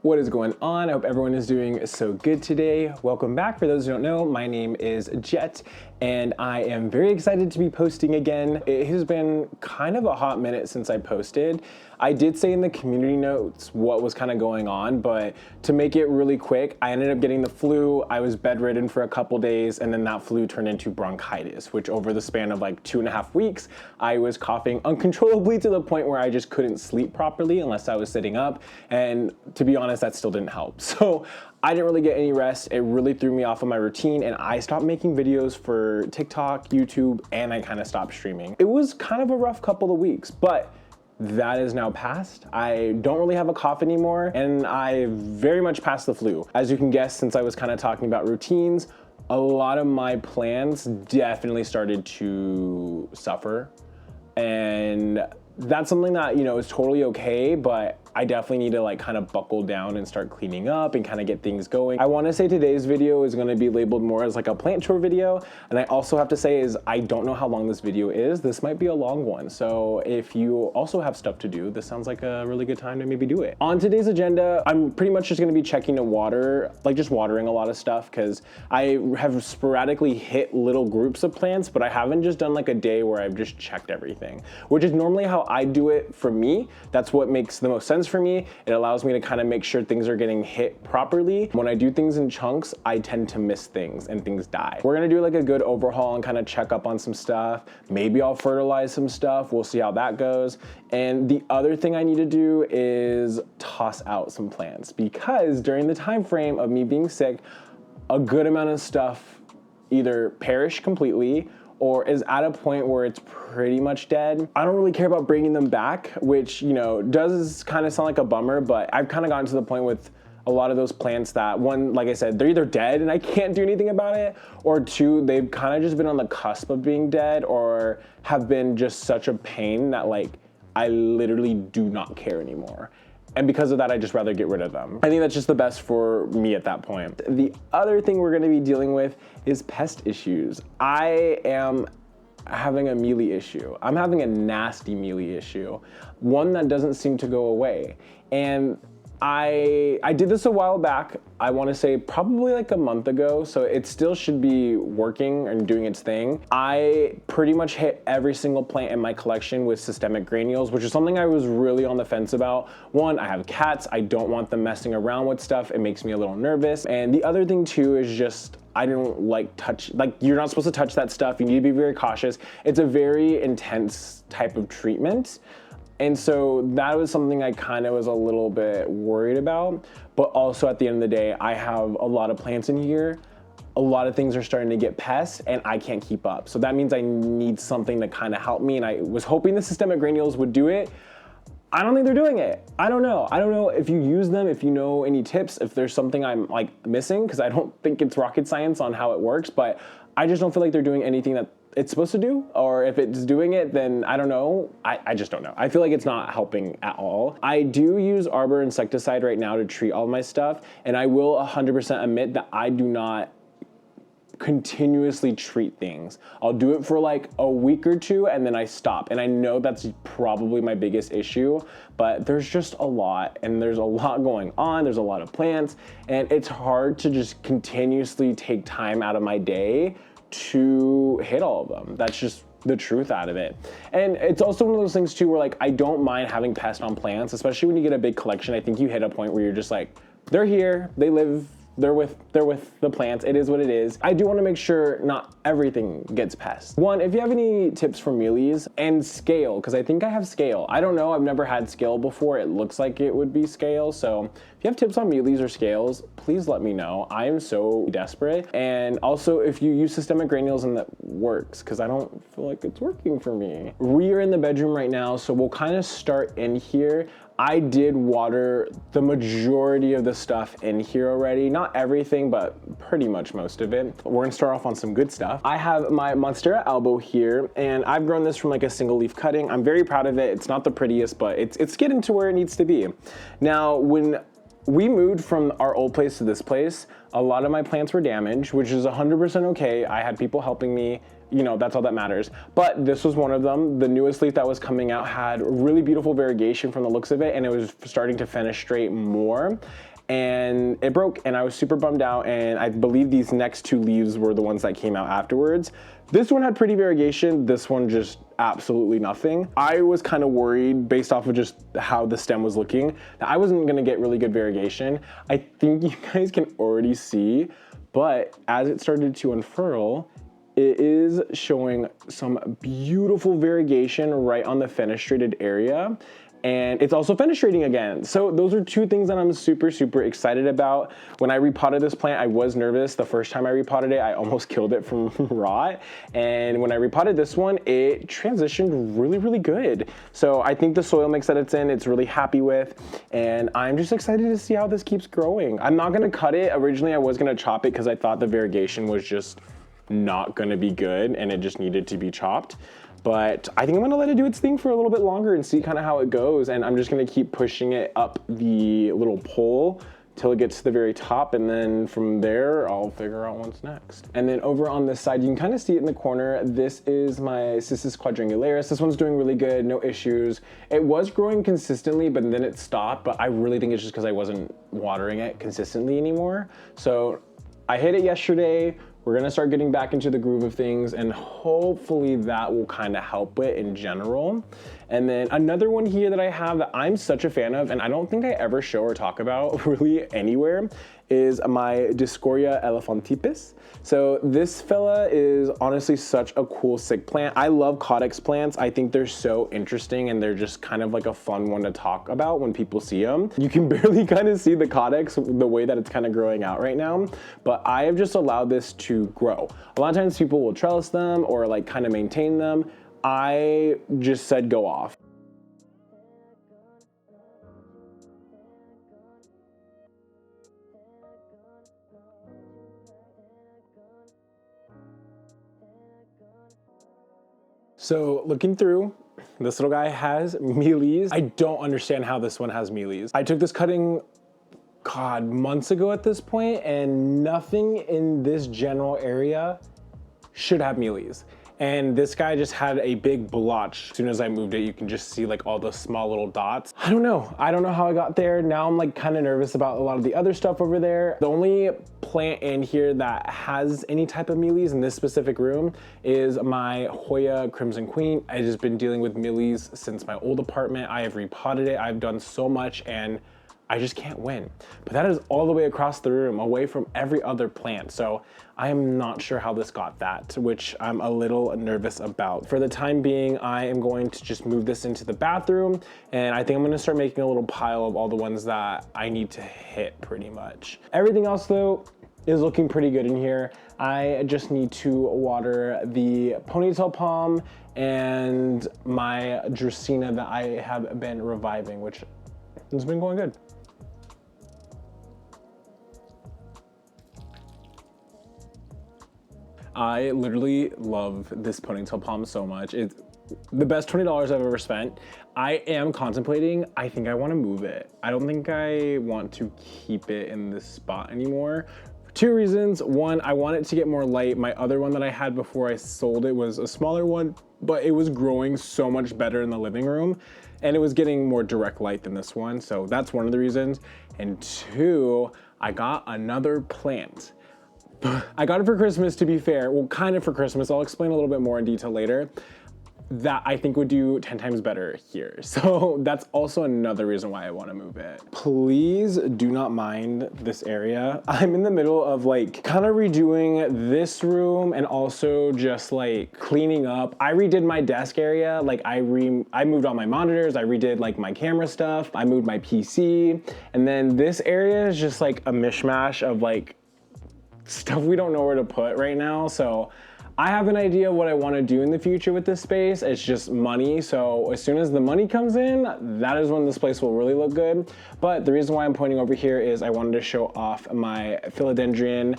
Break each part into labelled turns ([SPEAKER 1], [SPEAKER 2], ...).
[SPEAKER 1] What is going on? I hope everyone is doing so good today. Welcome back. For those who don't know, my name is Jet, and I am very excited to be posting again. It has been kind of a hot minute since I posted. I did say in the community notes what was kind of going on, but to make it really quick, I ended up getting the flu. I was bedridden for a couple days, and then that flu turned into bronchitis, which over the span of like 2.5 weeks, I was coughing uncontrollably to the point where I just couldn't sleep properly unless I was sitting up. And to be honest, that still didn't help. So I didn't really get any rest. It really threw me off of my routine, and I stopped making videos for TikTok, YouTube, and I kind of stopped streaming. It was kind of a rough couple of weeks, but that is now past. I don't really have a cough anymore, and I very much passed the flu. As you can guess, since I was kind of talking about routines, a lot of my plans definitely started to suffer, and that's something that, you know, is totally okay, but I definitely need to like kind of buckle down and start cleaning up and kind of get things going. I want to say today's video is going to be labeled more as like a plant chore video. And I also have to say is I don't know how long this video is. This might be a long one. So if you also have stuff to do, this sounds like a really good time to maybe do it. On today's agenda, I'm pretty much just going to be checking to water, like just watering a lot of stuff, because I have sporadically hit little groups of plants, but I haven't just done like a day where I've just checked everything, which is normally how I do it for me. That's what makes the most sense for me. It allows me to kind of make sure things are getting hit properly. When I do things in chunks, I tend to miss things and things die. We're gonna do like a good overhaul and kind of check up on some stuff. Maybe I'll fertilize some stuff. We'll see how that goes. And the other thing I need to do is toss out some plants, because during the time frame of me being sick, a good amount of stuff either perished completely or is at a point where it's pretty much dead. I don't really care about bringing them back, which, you know, does kind of sound like a bummer, but I've kind of gotten to the point with a lot of those plants that, one, like I said, they're either dead and I can't do anything about it, or two, they've kind of just been on the cusp of being dead or have been just such a pain that like, I literally do not care anymore. And because of that, I just rather get rid of them. I think that's just the best for me at that point. The other thing we're gonna be dealing with is pest issues. I am having a mealie issue. I'm having a nasty mealie issue, one that doesn't seem to go away. And I did this a while back. I want to say probably like a month ago, so it still should be working and doing its thing. I pretty much hit every single plant in my collection with systemic granules, which is something I was really on the fence about. One, I have cats. I don't want them messing around with stuff. It makes me a little nervous. And the other thing too is just, I don't like you're not supposed to touch that stuff. You need to be very cautious. It's a very intense type of treatment. And so that was something I kind of was a little bit worried about, but also at the end of the day, I have a lot of plants in here. A lot of things are starting to get pests and I can't keep up. So that means I need something to kind of help me. And I was hoping the systemic granules would do it. I don't think they're doing it. I don't know. I don't know if you use them, if you know any tips, if there's something I'm like missing, because I don't think it's rocket science on how it works, but I just don't feel like they're doing anything that it's supposed to do, or if it's doing it, then I don't know. I just don't know. I feel like it's not helping at all. I do use Arbor insecticide right now to treat all my stuff, and I will 100% admit that I do not continuously treat things. I'll do it for like a week or two and then I stop. And I know that's probably my biggest issue, but there's just a lot, and there's a lot going on. There's a lot of plants, and it's hard to just continuously take time out of my day to hit all of them. That's just the truth out of it. And it's also one of those things too where like I don't mind having pests on plants, especially when you get a big collection. I think you hit a point where you're just like, they're here, they live, they're with the plants. It is what it is. I do want to make sure not everything gets pests. One, if you have any tips for mealies and scale, because I think I have scale. I don't know, I've never had scale before. It looks like it would be scale. So if you have tips on mealies or scales, please let me know. I am so desperate. And also if you use systemic granules and that works, because I don't feel like it's working for me. We are in the bedroom right now, so we'll kind of start in here. I did water the majority of the stuff in here already. Not everything, but pretty much most of it. We're gonna start off on some good stuff. I have my Monstera elbow here, and I've grown this from like a single leaf cutting. I'm very proud of it. It's not the prettiest, but it's getting to where it needs to be. Now, when we moved from our old place to this place. A lot of my plants were damaged, which is 100% okay. I had people helping me, you know, that's all that matters. But this was one of them. The newest leaf that was coming out had really beautiful variegation from the looks of it, and it was starting to fenestrate more. And it broke, and I was super bummed out, and I believe these next two leaves were the ones that came out afterwards. This one had pretty variegation, this one just absolutely nothing. I was kind of worried based off of just how the stem was looking that I wasn't gonna get really good variegation. I think you guys can already see, but as it started to unfurl, it is showing some beautiful variegation right on the fenestrated area. And it's also fenestrating again. So those are two things that I'm super, super excited about. When I repotted this plant, I was nervous. The first time I repotted it, I almost killed it from rot. And when I repotted this one, it transitioned really, really good. So I think the soil mix that it's in, it's really happy with. And I'm just excited to see how this keeps growing. I'm not gonna cut it. Originally, I was gonna chop it because I thought the variegation was just not gonna be good and it just needed to be chopped. But I think I'm gonna let it do its thing for a little bit longer and see kind of how it goes. And I'm just gonna keep pushing it up the little pole till it gets to the very top. And then from there, I'll figure out what's next. And then over on this side, you can kind of see it in the corner. This is my Cissus quadrangularis. This one's doing really good, no issues. It was growing consistently, but then it stopped. But I really think it's just because I wasn't watering it consistently anymore. So I hit it yesterday. We're gonna start getting back into the groove of things, and hopefully that will kind of help it in general. And then another one here that I have that I'm such a fan of, and I don't think I ever show or talk about really anywhere, is my Discoria elephantipis. So this fella is honestly such a cool sick plant. I love caudex plants. I think they're so interesting and they're just kind of like a fun one to talk about when people see them. You can barely kind of see the caudex the way that it's kind of growing out right now, but I have just allowed this to grow. A lot of times people will trellis them or like kind of maintain them. I just said go off. So looking through, this little guy has mealies. I don't understand how this one has mealies. I took this cutting, God, months ago at this point, and nothing in this general area should have mealies. And this guy just had a big blotch. As soon as I moved it, you can just see like all the small little dots. I don't know how I got there. Now I'm like kind of nervous about a lot of the other stuff over there. The only plant in here that has any type of mealies in this specific room is my Hoya Crimson Queen. I've just been dealing with mealies since my old apartment. I have repotted it. I've done so much and I just can't win. But that is all the way across the room, away from every other plant. So I am not sure how this got that, which I'm a little nervous about. For the time being, I am going to just move this into the bathroom, and I think I'm gonna start making a little pile of all the ones that I need to hit pretty much. Everything else though is looking pretty good in here. I just need to water the ponytail palm and my Dracaena that I have been reviving, which has been going good. I literally love this ponytail palm so much. It's the best $20 I've ever spent. I am contemplating, I think I wanna move it. I don't think I want to keep it in this spot anymore. For two reasons. One, I want it to get more light. My other one that I had before I sold it was a smaller one, but it was growing so much better in the living room and it was getting more direct light than this one. So that's one of the reasons. And two, I got another plant. I got it for Christmas, to be fair. Well, kind of for Christmas. I'll explain a little bit more in detail later. That I think would do 10 times better here. So that's also another reason why I want to move it. Please do not mind this area. I'm in the middle of like kind of redoing this room and also just like cleaning up. I redid my desk area. Like I moved all my monitors. I redid like my camera stuff. I moved my PC. And then this area is just like a mishmash of like stuff we don't know where to put right now. So I have an idea of what I want to do in the future with this space. It's just money. So as soon as the money comes in, that is when this place will really look good. But the reason why I'm pointing over here is I wanted to show off my philodendron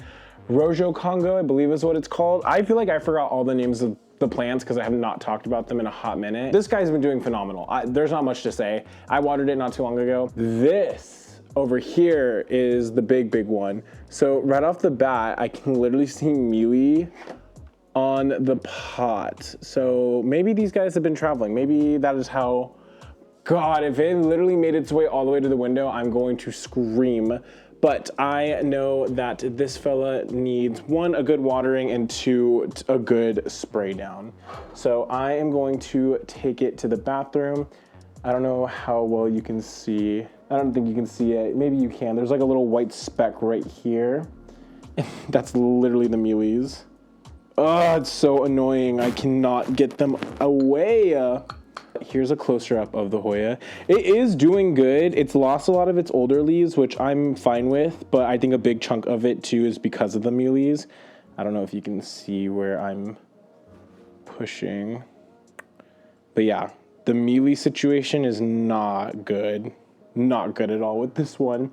[SPEAKER 1] Rojo Congo, I believe is what it's called. I feel like I forgot all the names of the plants because I have not talked about them in a hot minute. This guy's been doing phenomenal. There's not much to say. I watered it not too long ago. This over here is the big one. So right off the bat, I can literally see Mealie on the pot. So maybe these guys have been traveling. Maybe that is how, God, if it literally made its way all the way to the window, I'm going to scream. But I know that this fella needs 1, a good watering, and 2, a good spray down. So I am going to take it to the bathroom. I don't know how well you can see. I don't think you can see it. Maybe you can. There's like a little white speck right here. That's literally the Mealies. Oh, it's so annoying. I cannot get them away. Here's a closer up of the Hoya. It is doing good. It's lost a lot of its older leaves, which I'm fine with, but I think a big chunk of it too is because of the Mealies. I don't know if you can see where I'm pushing, but yeah, the Mealie situation is not good. Not good at all with this one.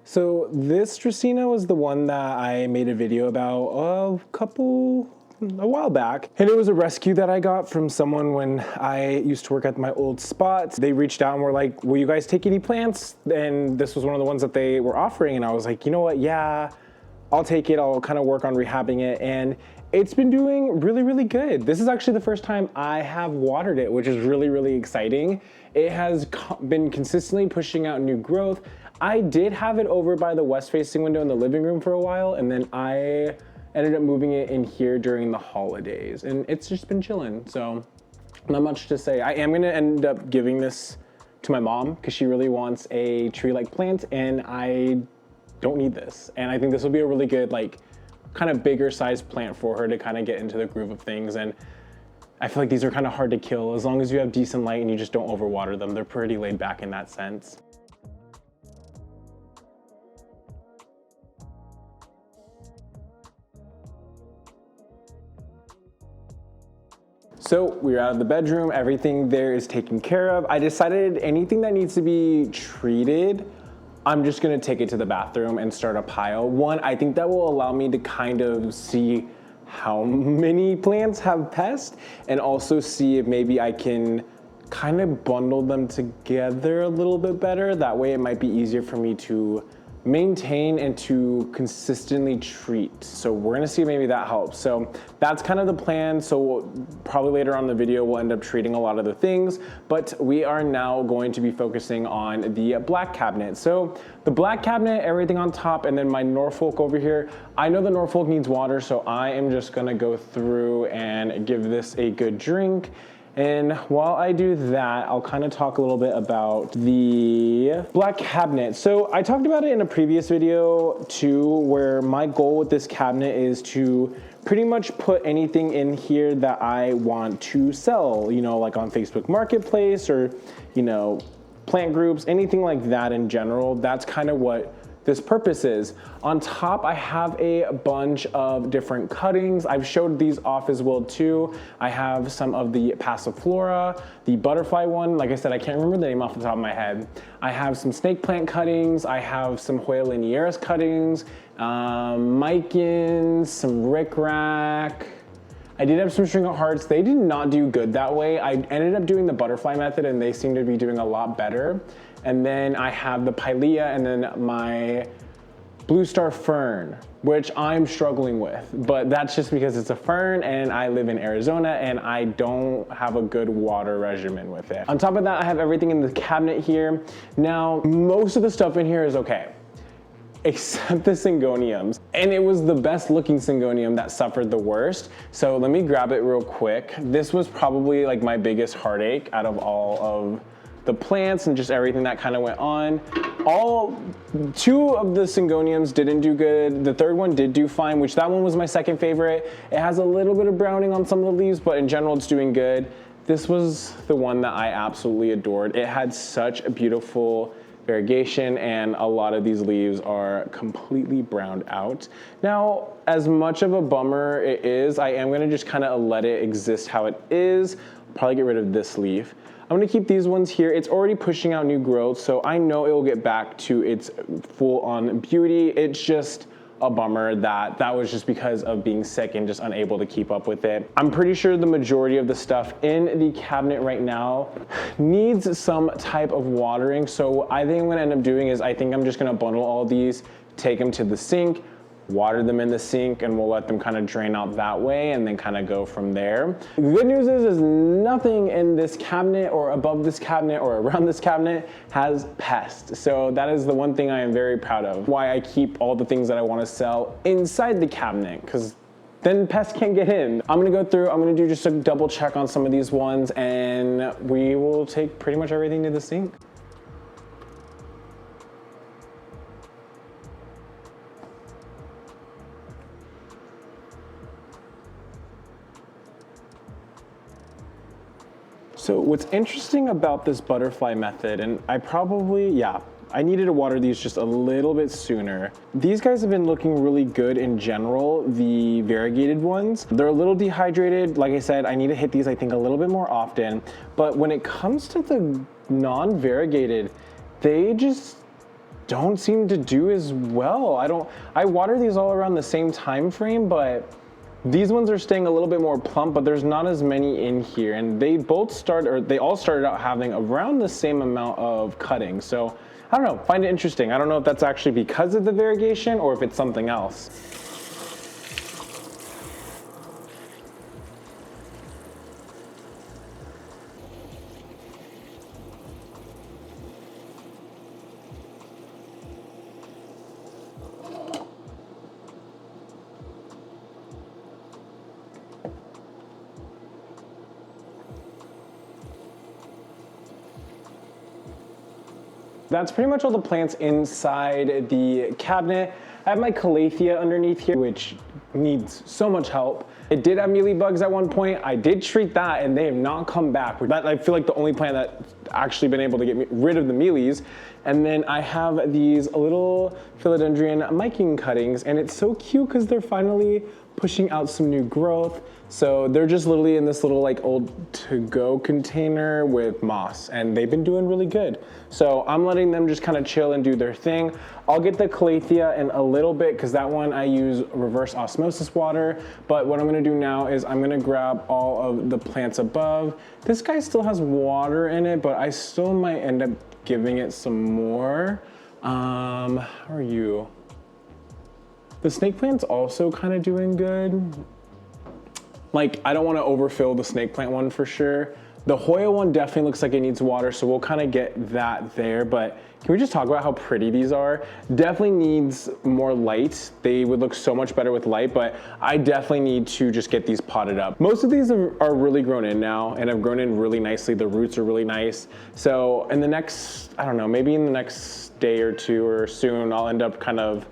[SPEAKER 1] So this Dracaena was the one that I made a video about a while back. And it was a rescue that I got from someone when I used to work at my old spot. They reached out and were like, will you guys take any plants? And this was one of the ones that they were offering. And I was like, you know what? Yeah, I'll take it. I'll kind of work on rehabbing it. And it's been doing really, really good. This is actually the first time I have watered it, which is really, really exciting. It has been consistently pushing out new growth. I did have it over by the west facing window in the living room for a while, and then I ended up moving it in here during the holidays, and it's just been chilling. So not much to say. I am gonna end up giving this to my mom because she really wants a tree-like plant, and I don't need this. And I think this will be a really good, like, kind of bigger sized plant for her to kind of get into the groove of things. And I feel like these are kind of hard to kill. As long as you have decent light and you just don't overwater them, they're pretty laid back in that sense. So we're out of the bedroom. Everything there is taken care of. I decided anything that needs to be treated, I'm just gonna take it to the bathroom and start a pile. One, I think that will allow me to kind of see how many plants have pest, and also see if maybe I can kind of bundle them together a little bit better. That way it might be easier for me to maintain and to consistently treat. So we're gonna see if maybe that helps. So that's kind of the plan. So probably later on in the video, we'll end up treating a lot of the things, but we are now going to be focusing on the black cabinet. So the black cabinet, everything on top, and then my Norfolk over here. I know the Norfolk needs water, so I am just gonna go through and give this a good drink. And while I do that, I'll kind of talk a little bit about the black cabinet. So I talked about it in a previous video too, where my goal with this cabinet is to pretty much put anything in here that I want to sell, you know, like on Facebook Marketplace or, you know, plant groups, anything like that in general. That's kind of what this purpose is. On top, I have a bunch of different cuttings. I've showed these off as well too. I have some of the Passiflora, the butterfly one. Like I said, I can't remember the name off the top of my head. I have some snake plant cuttings. I have some Hoya linearis cuttings, Micans, some rickrack. I did have some string of hearts. They did not do good that way. I ended up doing the butterfly method and they seem to be doing a lot better. And then I have the Pilea and then my blue star fern, which I'm struggling with, but that's just because it's a fern and I live in Arizona and I don't have a good water regimen with it. On top of that, I have everything in the cabinet here. Now, most of the stuff in here is okay, except the Syngoniums. And it was the best looking Syngonium that suffered the worst. So let me grab it real quick. This was probably like my biggest heartache out of all of the plants and just everything that kind of went on. Two of the Syngoniums didn't do good. The third one did do fine, which that one was my second favorite. It has a little bit of browning on some of the leaves, but in general, it's doing good. This was the one that I absolutely adored. It had such a beautiful variegation and a lot of these leaves are completely browned out. Now, as much of a bummer it is, I am gonna just kind of let it exist how it is. I'll probably get rid of this leaf. I'm gonna keep these ones here. It's already pushing out new growth, so I know it will get back to its full-on beauty. It's just a bummer that that was just because of being sick and just unable to keep up with it. I'm pretty sure the majority of the stuff in the cabinet right now needs some type of watering. So I think what I'm gonna end up doing is I think I'm just gonna bundle all these, take them to the sink, water them in the sink, and we'll let them kind of drain out that way and then kind of go from there. The good news is nothing in this cabinet or above this cabinet or around this cabinet has Pest. So that is the one thing I am very proud of. Why I keep all the things that I want to sell inside the cabinet, because then Pest can't get in. I'm gonna go through, I'm gonna do just a double check on some of these ones, and we will take pretty much everything to the sink. So what's interesting about this butterfly method, and I needed to water these just a little bit sooner. These guys have been looking really good in general, the variegated ones. They're a little dehydrated. Like I said, I need to hit these, I think, a little bit more often. But when it comes to the non-variegated, they just don't seem to do as well. I water these all around the same time frame, but these ones are staying a little bit more plump, but there's not as many in here. And they all started out having around the same amount of cutting. So I don't know, find it interesting. I don't know if that's actually because of the variegation or if it's something else. That's pretty much all the plants inside the cabinet. I have my calathea underneath here, which needs so much help. It did have mealie bugs at one point. I did treat that and they have not come back. That, I feel like the only plant that's actually been able to get rid of the mealies. And then I have these little philodendron miking cuttings, and it's so cute because they're finally pushing out some new growth. So they're just literally in this little like old to-go container with moss, and they've been doing really good. So I'm letting them just kind of chill and do their thing. I'll get the calathea in a little bit because that one I use reverse osmosis water. But what I'm gonna do now is I'm gonna grab all of the plants above. This guy still has water in it, but I still might end up giving it some more. How are you? The snake plant's also kind of doing good. Like, I don't want to overfill the snake plant one for sure. The Hoya one definitely looks like it needs water, so we'll kind of get that there. But can we just talk about how pretty these are? Definitely needs more light. They would look so much better with light, but I definitely need to just get these potted up. Most of these are really grown in now and have grown in really nicely. The roots are really nice. So in the next, I don't know, maybe in the next day or two or soon, I'll end up kind of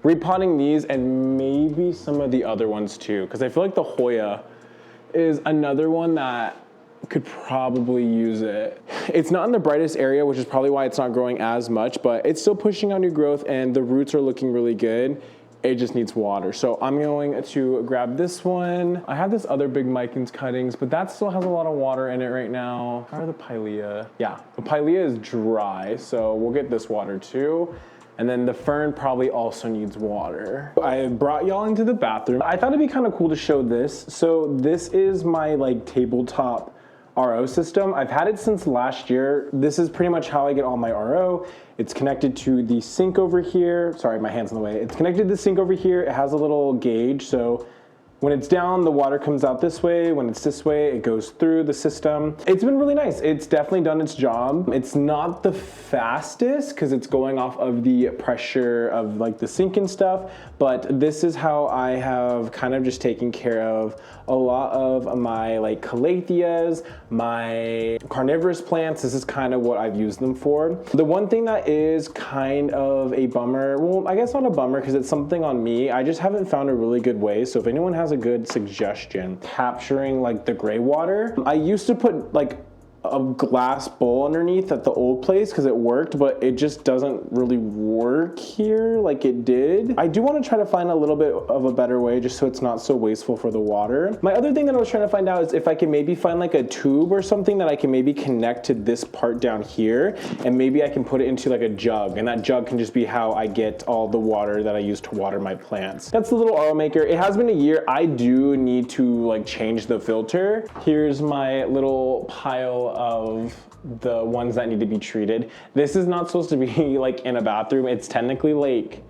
[SPEAKER 1] repotting these and maybe some of the other ones too, because I feel like the Hoya is another one that could probably use it. It's not in the brightest area, which is probably why it's not growing as much, but it's still pushing out new growth and the roots are looking really good. It just needs water. So I'm going to grab this one. I have this other big Mikens cuttings, but that still has a lot of water in it right now. How are the Pilea? Yeah, the Pilea is dry, so we'll get this water too. And then the fern probably also needs water. I brought y'all into the bathroom. I thought it'd be kind of cool to show this. So this is my like tabletop RO system. I've had it since last year. This is pretty much how I get all my RO. It's connected to the sink over here. Sorry, my hand's in the way. It's connected to the sink over here. It has a little gauge. So when it's down, the water comes out this way. When it's this way, it goes through the system. It's been really nice. It's definitely done its job. It's not the fastest because it's going off of the pressure of like the sink and stuff, but this is how I have kind of just taken care of a lot of my like calatheas, my carnivorous plants. This is kind of what I've used them for. The one thing that is kind of a bummer, well, I guess not a bummer because it's something on me. I just haven't found a really good way. So if anyone has a good suggestion, capturing like the gray water. I used to put like a glass bowl underneath at the old place because it worked, but it just doesn't really work here like it did. I do want to try to find a little bit of a better way just so it's not so wasteful for the water. My other thing that I was trying to find out is if I can maybe find like a tube or something that I can maybe connect to this part down here, and maybe I can put it into like a jug, and that jug can just be how I get all the water that I use to water my plants. That's the little RO maker. It has been a year. I do need to like change the filter. Here's my little pile of the ones that need to be treated. This is not supposed to be like in a bathroom. It's technically like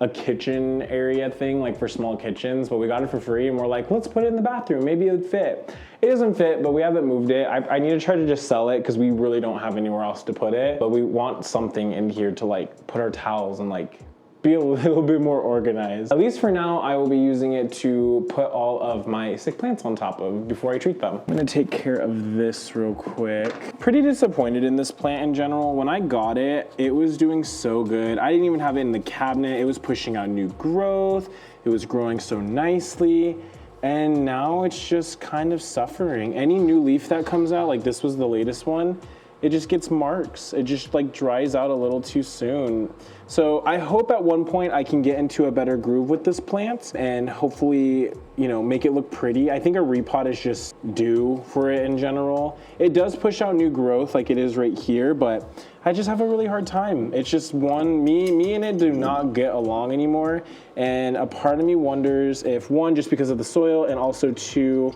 [SPEAKER 1] a kitchen area thing, like for small kitchens, but we got it for free and we're like, let's put it in the bathroom. Maybe it'd fit. It doesn't fit, but we haven't moved it. I need to try to just sell it because we really don't have anywhere else to put it, but we want something in here to like put our towels and like be a little bit more organized. At least for now, I will be using it to put all of my sick plants on top of before I treat them. I'm gonna take care of this real quick. Pretty disappointed in this plant in general. When I got it, it was doing so good. I didn't even have it in the cabinet. It was pushing out new growth. It was growing so nicely. And now it's just kind of suffering. Any new leaf that comes out, like this was the latest one, it just gets marks. It just like dries out a little too soon. So I hope at one point I can get into a better groove with this plant and hopefully, you know, make it look pretty. I think a repot is just due for it in general. It does push out new growth like it is right here, but I just have a really hard time. It's just me and it do not get along anymore. And a part of me wonders if one, just because of the soil, and also two,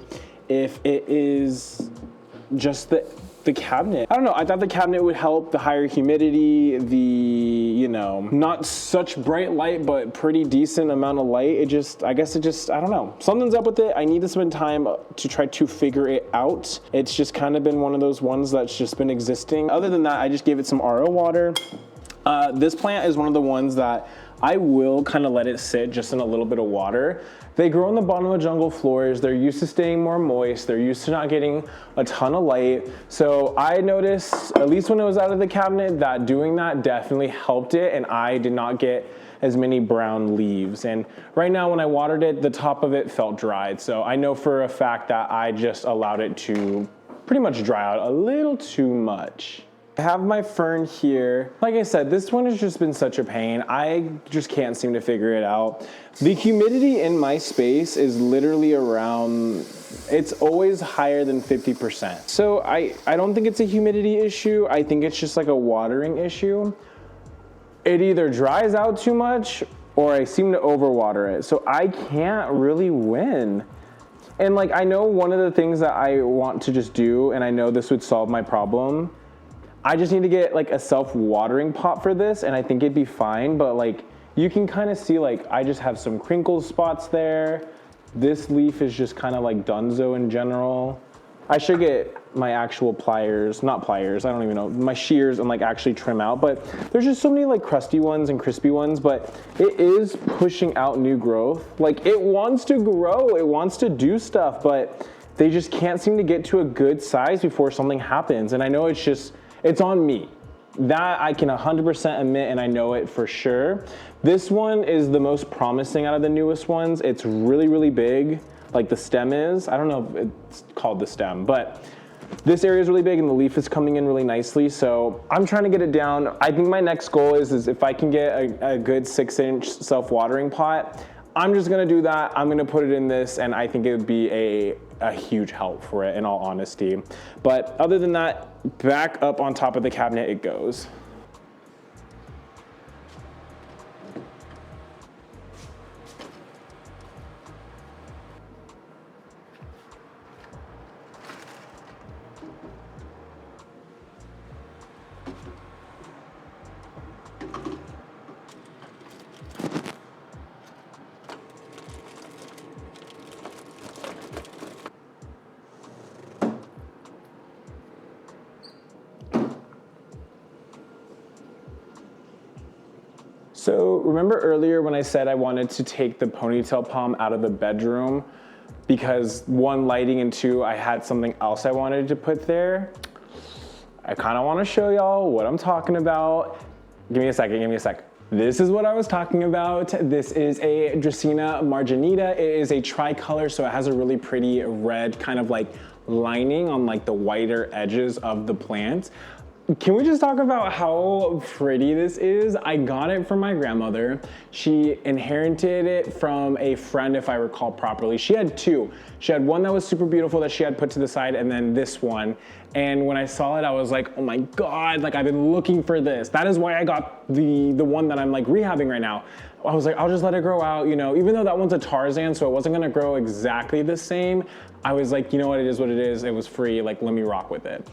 [SPEAKER 1] if it is just the cabinet. I don't know, I thought the cabinet would help, the higher humidity, the, you know, not such bright light, but pretty decent amount of light. I guess it just, I don't know. Something's up with it. I need to spend time to try to figure it out. It's just kind of been one of those ones that's just been existing. Other than that, I just gave it some RO water. This plant is one of the ones that I will kind of let it sit just in a little bit of water. They grow on the bottom of jungle floors. They're used to staying more moist. They're used to not getting a ton of light. So I noticed, at least when it was out of the cabinet, that doing that definitely helped it, and I did not get as many brown leaves. And right now when I watered it, the top of it felt dried. So I know for a fact that I just allowed it to pretty much dry out a little too much. I have my fern here. Like I said, this one has just been such a pain. I just can't seem to figure it out. The humidity in my space is literally around, it's always higher than 50%. So I don't think it's a humidity issue. I think it's just like a watering issue. It either dries out too much or I seem to overwater it. So I can't really win. And like, I know one of the things that I want to just do, and I know this would solve my problem, I just need to get like a self-watering pot for this and I think it'd be fine, but like you can kind of see like I just have some crinkle spots there. This leaf is just kind of like dunzo in general. I should get my actual pliers, not pliers, I don't even know, my shears and like actually trim out, but there's just so many like crusty ones and crispy ones, but it is pushing out new growth. Like it wants to grow, it wants to do stuff, but they just can't seem to get to a good size before something happens. And I know it's on me. That I can 100% admit, and I know it for sure. This one is the most promising out of the newest ones. It's really, really big, like the stem is. I don't know if it's called the stem, but this area is really big and the leaf is coming in really nicely. So I'm trying to get it down. I think my next goal is if I can get a good 6-inch self-watering pot, I'm just gonna do that. I'm gonna put it in this, and I think it would be a huge help for it in all honesty. But other than that, back up on top of the cabinet it goes. So remember earlier when I said I wanted to take the ponytail palm out of the bedroom because one, lighting, and two, I had something else I wanted to put there? I kind of want to show y'all what I'm talking about. Give me a sec. This is what I was talking about. This is a Dracaena marginita. It is a tricolor, so it has a really pretty red kind of like lining on like the whiter edges of the plant. Can we just talk about how pretty this is? I got it from my grandmother. She inherited it from a friend, if I recall properly. She had two. She had one that was super beautiful that she had put to the side, and then this one. And when I saw it, I was like, oh my God, like I've been looking for this. That is why I got the one that I'm like rehabbing right now. I was like, I'll just let it grow out, you know, even though that one's a Tarzan, so it wasn't gonna grow exactly the same. I was like, you know what, it is what it is. It was free, like let me rock with it.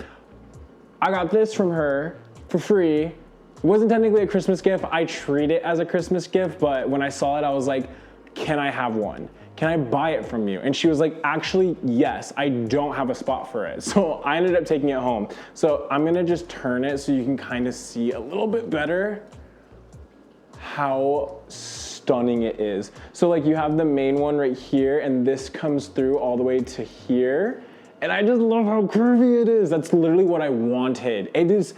[SPEAKER 1] I got this from her for free. It wasn't technically a Christmas gift. I treat it as a Christmas gift, but when I saw it, I was like, can I have one? Can I buy it from you? And she was like, actually, yes, I don't have a spot for it. So I ended up taking it home. So I'm gonna just turn it so you can kind of see a little bit better how stunning it is. So like you have the main one right here, and this comes through all the way to here. And I just love how curvy it is. That's literally what I wanted. It is,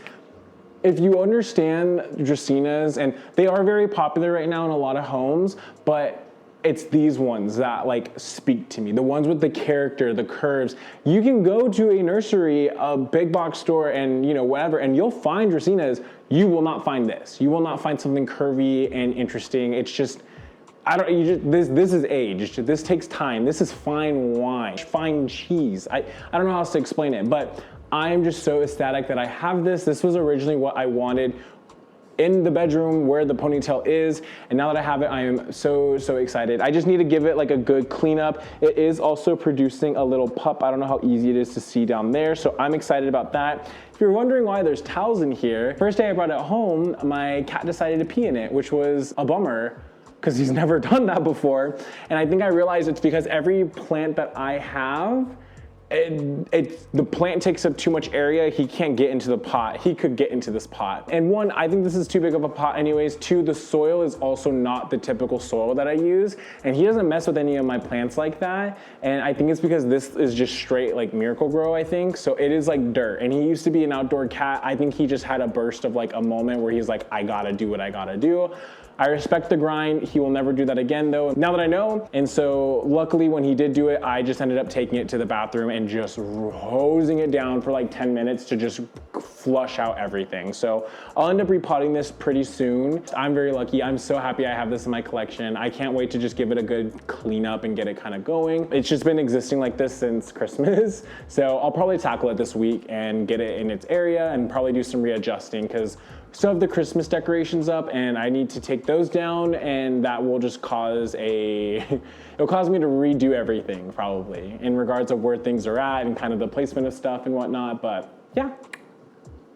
[SPEAKER 1] if you understand Dracaenas, and they are very popular right now in a lot of homes, but it's these ones that like speak to me. The ones with the character, the curves. You can go to a nursery, a big box store, and you know, whatever, and you'll find Dracaenas. You will not find this. You will not find something curvy and interesting. It's just, this is aged. This takes time. This is fine wine, fine cheese. I don't know how else to explain it, but I'm just so ecstatic that I have this. This was originally what I wanted in the bedroom where the ponytail is, and now that I have it, I am so excited. I just need to give it like a good cleanup. It is also producing a little pup. I don't know how easy it is to see down there, so I'm excited about that. If you're wondering why there's towels in here, first day I brought it home, my cat decided to pee in it, which was a bummer, because he's never done that before. And I think I realized it's because every plant that I have, the plant takes up too much area. He can't get into the pot. He could get into this pot. And one, I think this is too big of a pot anyways. Two, the soil is also not the typical soil that I use. And he doesn't mess with any of my plants like that. And I think it's because this is just straight like Miracle Grow, I think. So it is like dirt. And he used to be an outdoor cat. I think he just had a burst of like a moment where he's like, I gotta do what I gotta do. I respect the grind. He will never do that again though, now that I know. And so luckily when he did do it, I just ended up taking it to the bathroom and just hosing it down for like 10 minutes to just flush out everything. So I'll end up repotting this pretty soon. I'm very lucky. I'm so happy I have this in my collection. I can't wait to just give it a good cleanup and get it kind of going. It's just been existing like this since Christmas. So I'll probably tackle it this week and get it in its area and probably do some readjusting, because still have the Christmas decorations up and I need to take those down, and that will just cause it'll cause me to redo everything probably in regards of where things are at and kind of the placement of stuff and whatnot. But yeah,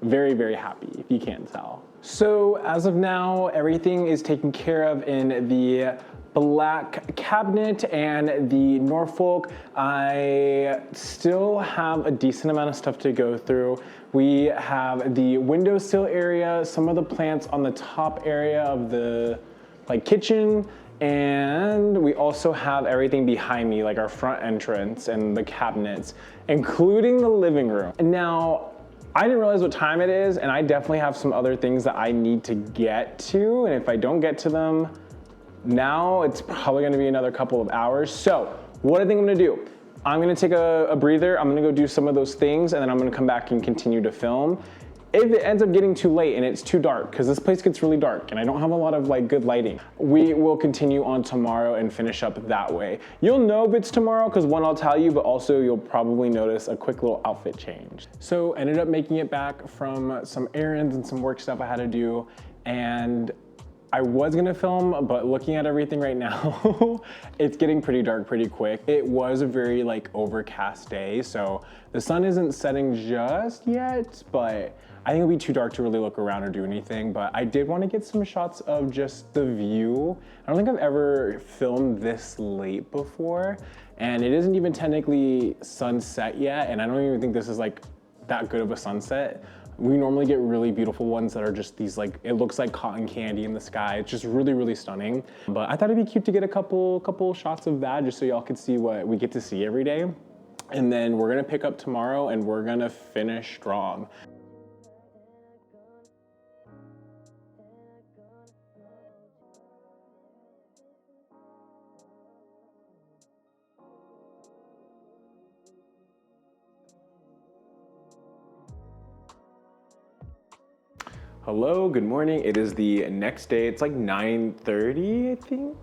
[SPEAKER 1] very happy if you can't tell. So as of now, everything is taken care of in the black cabinet and the Norfolk. I still have a decent amount of stuff to go through. We have the windowsill area, some of the plants on the top area of the like kitchen, and we also have everything behind me, like our front entrance and the cabinets, including the living room. And now, I didn't realize what time it is, and I definitely have some other things that I need to get to, and if I don't get to them now, it's probably gonna be another couple of hours. So what I think I'm gonna do, I'm gonna take a breather, I'm gonna go do some of those things, and then I'm gonna come back and continue to film. If it ends up getting too late and it's too dark, because this place gets really dark and I don't have a lot of like good lighting, we will continue on tomorrow and finish up that way. You'll know if it's tomorrow because one, I'll tell you, but also you'll probably notice a quick little outfit change. So ended up making it back from some errands and some work stuff I had to do, and I was gonna film, but looking at everything right now, it's getting pretty dark pretty quick. It was a very like overcast day, so the sun isn't setting just yet, but I think it'll be too dark to really look around or do anything. But I did want to get some shots of just the view. I don't think I've ever filmed this late before, and it isn't even technically sunset yet, and I don't even think this is like that good of a sunset. We normally get really beautiful ones that are just these like, it looks like cotton candy in the sky. It's just really stunning. But I thought it'd be cute to get a couple shots of that just so y'all could see what we get to see every day. And then we're gonna pick up tomorrow and we're gonna finish strong. Hello, good morning. It is the next day. It's like 9:30, I think.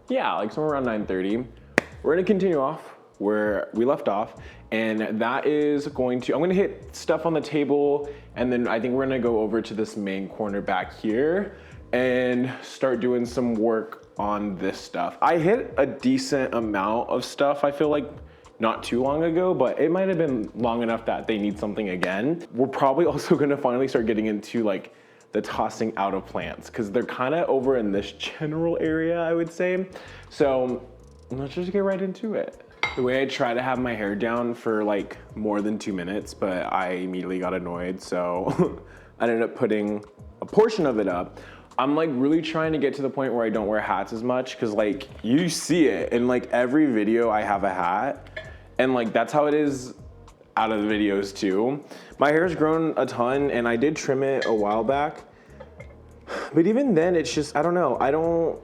[SPEAKER 1] Yeah, like somewhere around 9:30. We're gonna continue off where we left off, and that is I'm gonna hit stuff on the table, and then I think we're gonna go over to this main corner back here and start doing some work on this stuff. I hit a decent amount of stuff, I feel like, not too long ago, but it might have been long enough that they need something again. We're probably also gonna finally start getting into like the tossing out of plants because they're kind of over in this general area, I would say. So let's just get right into it. The way I try to have my hair down for like more than 2 minutes, but I immediately got annoyed. So I ended up putting a portion of it up. I'm like really trying to get to the point where I don't wear hats as much because like you see it in like every video I have a hat, and like that's how it is out of the videos too. My hair's grown a ton and I did trim it a while back, but even then it's just, I don't know. I don't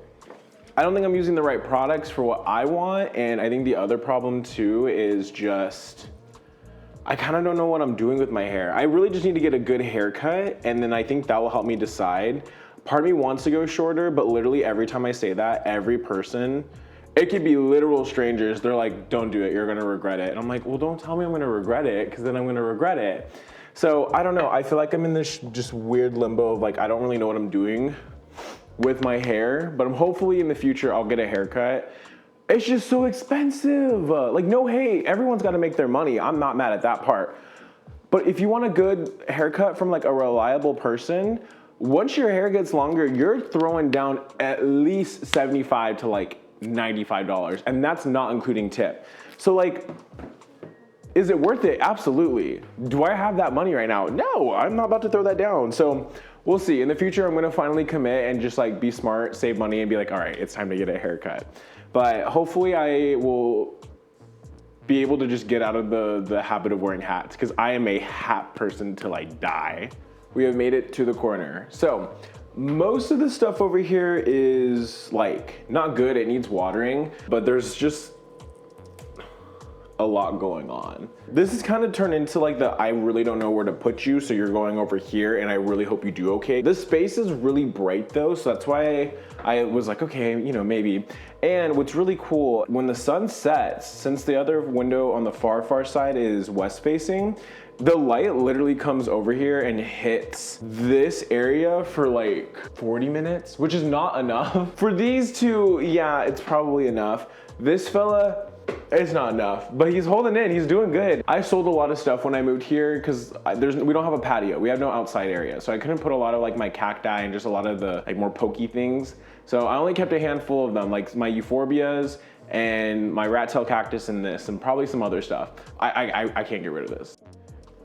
[SPEAKER 1] think I'm using the right products for what I want, and I think the other problem too is just I kind of don't know what I'm doing with my hair. I really just need to get a good haircut, and then I think that will help me decide. Part of me wants to go shorter, but literally every time I say that, every person, it could be literal strangers, they're like, don't do it, you're gonna regret it. And I'm like, well, don't tell me I'm gonna regret it, because then I'm gonna regret it. So I don't know, I feel like I'm in this just weird limbo of like, I don't really know what I'm doing with my hair, but hopefully in the future I'll get a haircut. It's just so expensive. Like, no hate, everyone's gotta make their money. I'm not mad at that part. But if you want a good haircut from like a reliable person, once your hair gets longer, you're throwing down at least $75 to like $95, and that's not including tip. So like, is it worth it? Absolutely. Do I have that money right now? No, I'm not about to throw that down. So we'll see. In the future, I'm gonna finally commit and just like be smart, save money, and be like, all right, it's time to get a haircut. But hopefully I will be able to just get out of the habit of wearing hats, because I am a hat person till I die. We have made it to the corner. So most of the stuff over here is like not good, it needs watering, but there's just a lot going on. This is kind of turned into like the I really don't know where to put you, so you're going over here and I really hope you do okay. This space is really bright though, so that's why I was like, okay, you know, maybe. And what's really cool, when the sun sets, since the other window on the far side is west facing, the light literally comes over here and hits this area for like 40 minutes, which is not enough. For these two, yeah, it's probably enough. This fella, it's not enough, but he's holding in, he's doing good. I sold a lot of stuff when I moved here because we don't have a patio. We have no outside area. So I couldn't put a lot of like my cacti and just a lot of the like more pokey things. So I only kept a handful of them, like my euphorbias and my rat tail cactus and this, and probably some other stuff. I can't get rid of this.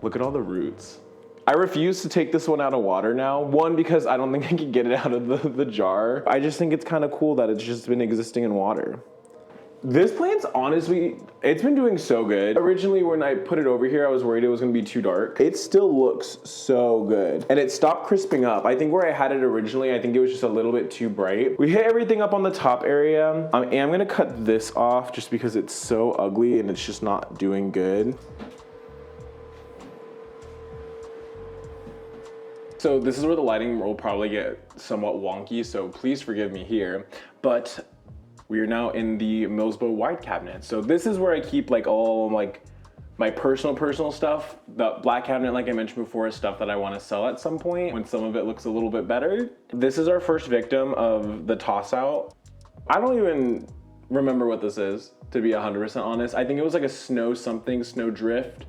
[SPEAKER 1] Look at all the roots. I refuse to take this one out of water now. One, because I don't think I can get it out of the jar. I just think it's kind of cool that it's just been existing in water. This plant's honestly, it's been doing so good. Originally, when I put it over here, I was worried it was gonna be too dark. It still looks so good. And it stopped crisping up. I think where I had it originally, I think it was just a little bit too bright. We hit everything up on the top area. I am gonna cut this off just because it's so ugly and it's just not doing good. So this is where the lighting will probably get somewhat wonky, so please forgive me here. But we are now in the Millsbo wide cabinet. So this is where I keep like all like my personal stuff. The black cabinet, like I mentioned before, is stuff that I want to sell at some point when some of it looks a little bit better. This is our first victim of the toss out. I don't even remember what this is, to be 100% honest. I think it was like a snow drift,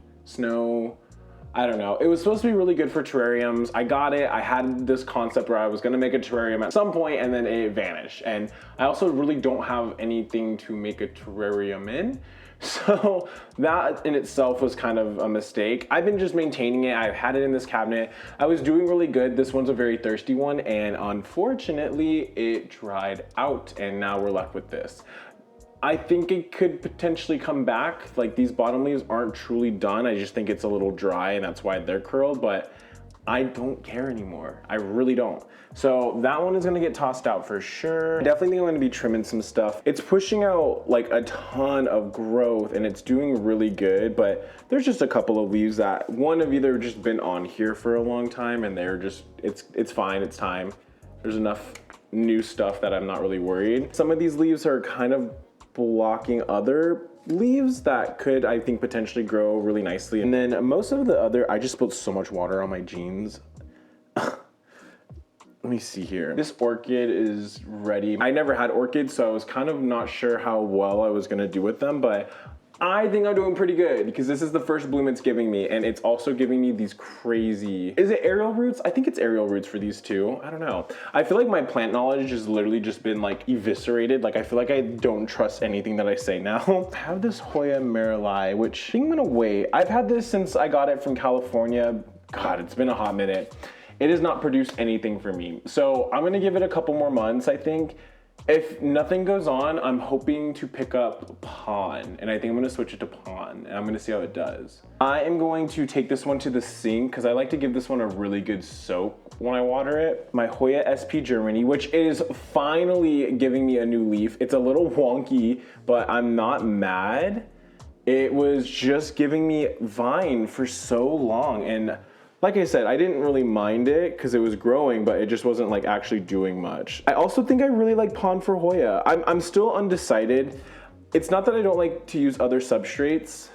[SPEAKER 1] I don't know. It was supposed to be really good for terrariums. I got it. I had this concept where I was gonna make a terrarium at some point and then it vanished. And I also really don't have anything to make a terrarium in. So that in itself was kind of a mistake. I've been just maintaining it. I've had it in this cabinet. I was doing really good. This one's a very thirsty one, and unfortunately it dried out and now we're left with this. I think it could potentially come back. Like, these bottom leaves aren't truly done. I just think it's a little dry and that's why they're curled, but I don't care anymore. I really don't. So that one is gonna get tossed out for sure. I definitely think I'm gonna be trimming some stuff. It's pushing out like a ton of growth and it's doing really good, but there's just a couple of leaves that one have either just been on here for a long time and they're just, it's fine, it's time. There's enough new stuff that I'm not really worried. Some of these leaves are kind of blocking other leaves that could, I think, potentially grow really nicely. And then most of the other, I just spilled so much water on my jeans. Let me see here. This orchid is ready. I never had orchids, so I was kind of not sure how well I was gonna do with them, but I think I'm doing pretty good because this is the first bloom it's giving me, and it's also giving me these crazy, is it aerial roots? I think it's aerial roots for these two. I don't know. I feel like my plant knowledge has literally just been like eviscerated. Like I feel like I don't trust anything that I say now. I have this Hoya Mealie, which I think I'm gonna wait. I've had this since I got it from California. God, it's been a hot minute. It has not produced anything for me. So I'm gonna give it a couple more months, I think. If nothing goes on, I'm hoping to pick up Pawn, and I think I'm gonna switch it to Pawn, and I'm gonna see how it does. I am going to take this one to the sink because I like to give this one a really good soak when I water it. My Hoya SP Germany, which is finally giving me a new leaf. It's a little wonky, but I'm not mad. It was just giving me vine for so long, and like I said, I didn't really mind it because it was growing, but it just wasn't like actually doing much. I also think I really like Pond for Hoya. I'm still undecided. It's not that I don't like to use other substrates,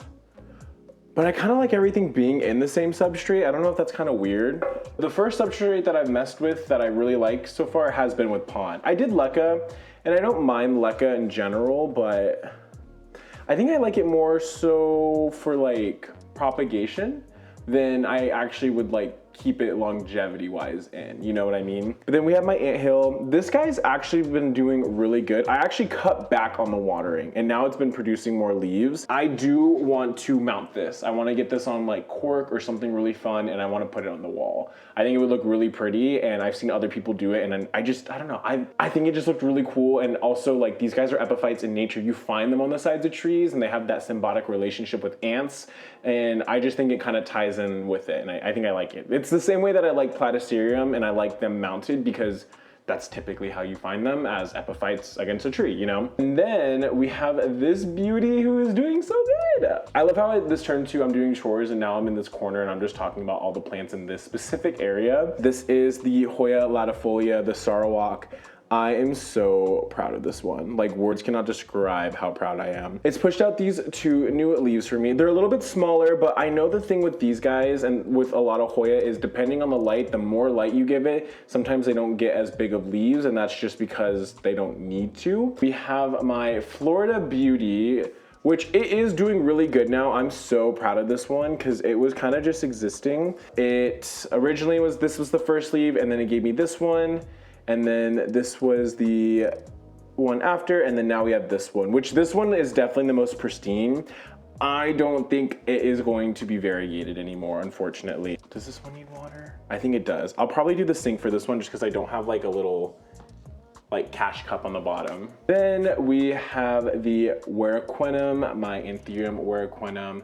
[SPEAKER 1] but I kind of like everything being in the same substrate. I don't know if that's kind of weird. The first substrate that I've messed with that I really like so far has been with Pond. I did Leca, and I don't mind Leca in general, but I think I like it more so for like propagation then I actually would like keep it longevity wise in, you know what I mean? But then we have my anthill. This guy's actually been doing really good. I actually cut back on the watering and now it's been producing more leaves. I do want to mount this. I want to get this on like cork or something really fun and I want to put it on the wall. I think it would look really pretty and I've seen other people do it and I don't know. I think it just looked really cool and also like these guys are epiphytes in nature. You find them on the sides of trees and they have that symbiotic relationship with ants and I just think it kind of ties in with it and I think I like it. It's the same way that I like Platycerium and I like them mounted because that's typically how you find them as epiphytes against a tree, you know? And then we have this beauty who is doing so good. I love how this turned to I'm doing chores and now I'm in this corner and I'm just talking about all the plants in this specific area. This is the Hoya latifolia, the Sarawak. I am so proud of this one. Like words cannot describe how proud I am. It's pushed out these two new leaves for me. They're a little bit smaller, but I know the thing with these guys and with a lot of Hoya is depending on the light, the more light you give it, sometimes they don't get as big of leaves and that's just because they don't need to. We have my Florida Beauty, which it is doing really good now. I'm so proud of this one because it was kind of just existing. It originally this was the first leaf and then it gave me this one. And then this was the one after, and then now we have this one, which this one is definitely the most pristine. I don't think it is going to be variegated anymore, unfortunately. Does this one need water? I think it does. I'll probably do the sink for this one just because I don't have like a little like cash cup on the bottom. Then we have the Werequenum, my Anthurium Werequenum.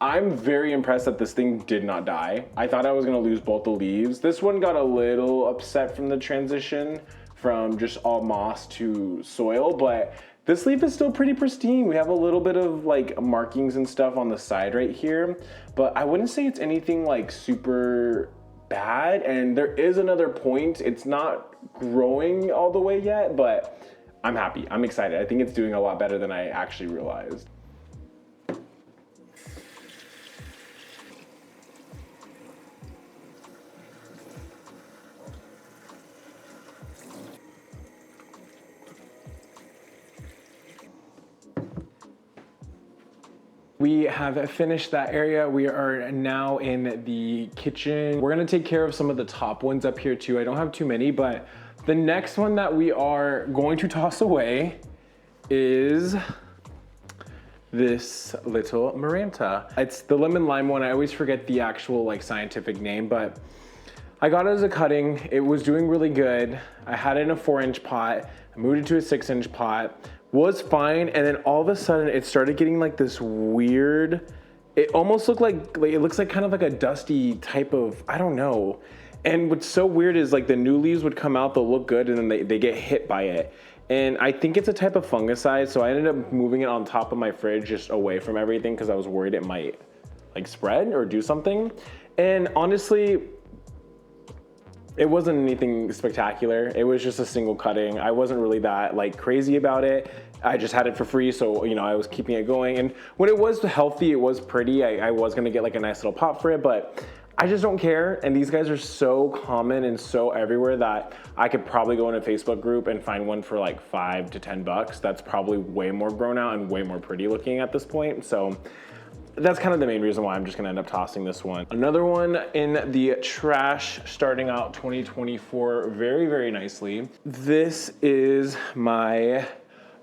[SPEAKER 1] I'm very impressed that this thing did not die. I thought I was gonna lose both the leaves. This one got a little upset from the transition from just all moss to soil, but this leaf is still pretty pristine. We have a little bit of like markings and stuff on the side right here, but I wouldn't say it's anything like super bad. And there is another point. It's not growing all the way yet, but I'm happy, I'm excited. I think it's doing a lot better than I actually realized. We have finished that area. We are now in the kitchen. We're gonna take care of some of the top ones up here too. I don't have too many, but the next one that we are going to toss away is this little Maranta. It's the lemon lime one. I always forget the actual like scientific name, but I got it as a cutting. It was doing really good. I had it in a 4-inch pot. I moved it to a 6-inch pot. Was fine, and then all of a sudden it started getting like this weird it almost looked like it looks like kind of like a dusty type of, I don't know. And what's so weird is like the new leaves would come out, they'll look good, and then they get hit by it. And I think it's a type of fungicide, so I ended up moving it on top of my fridge just away from everything because I was worried it might like spread or do something. And honestly, it wasn't anything spectacular. It was just a single cutting. I wasn't really that like crazy about it. I just had it for free, so you know, I was keeping it going. And when it was healthy, it was pretty. I was gonna get like a nice little pop for it, but I just don't care. And these guys are so common and so everywhere that I could probably go in a Facebook group and find one for like $5 to $10. That's probably way more grown out and way more pretty looking at this point. So that's kind of the main reason why I'm just gonna end up tossing this one. Another one in the trash, starting out 2024 very, very nicely. This is my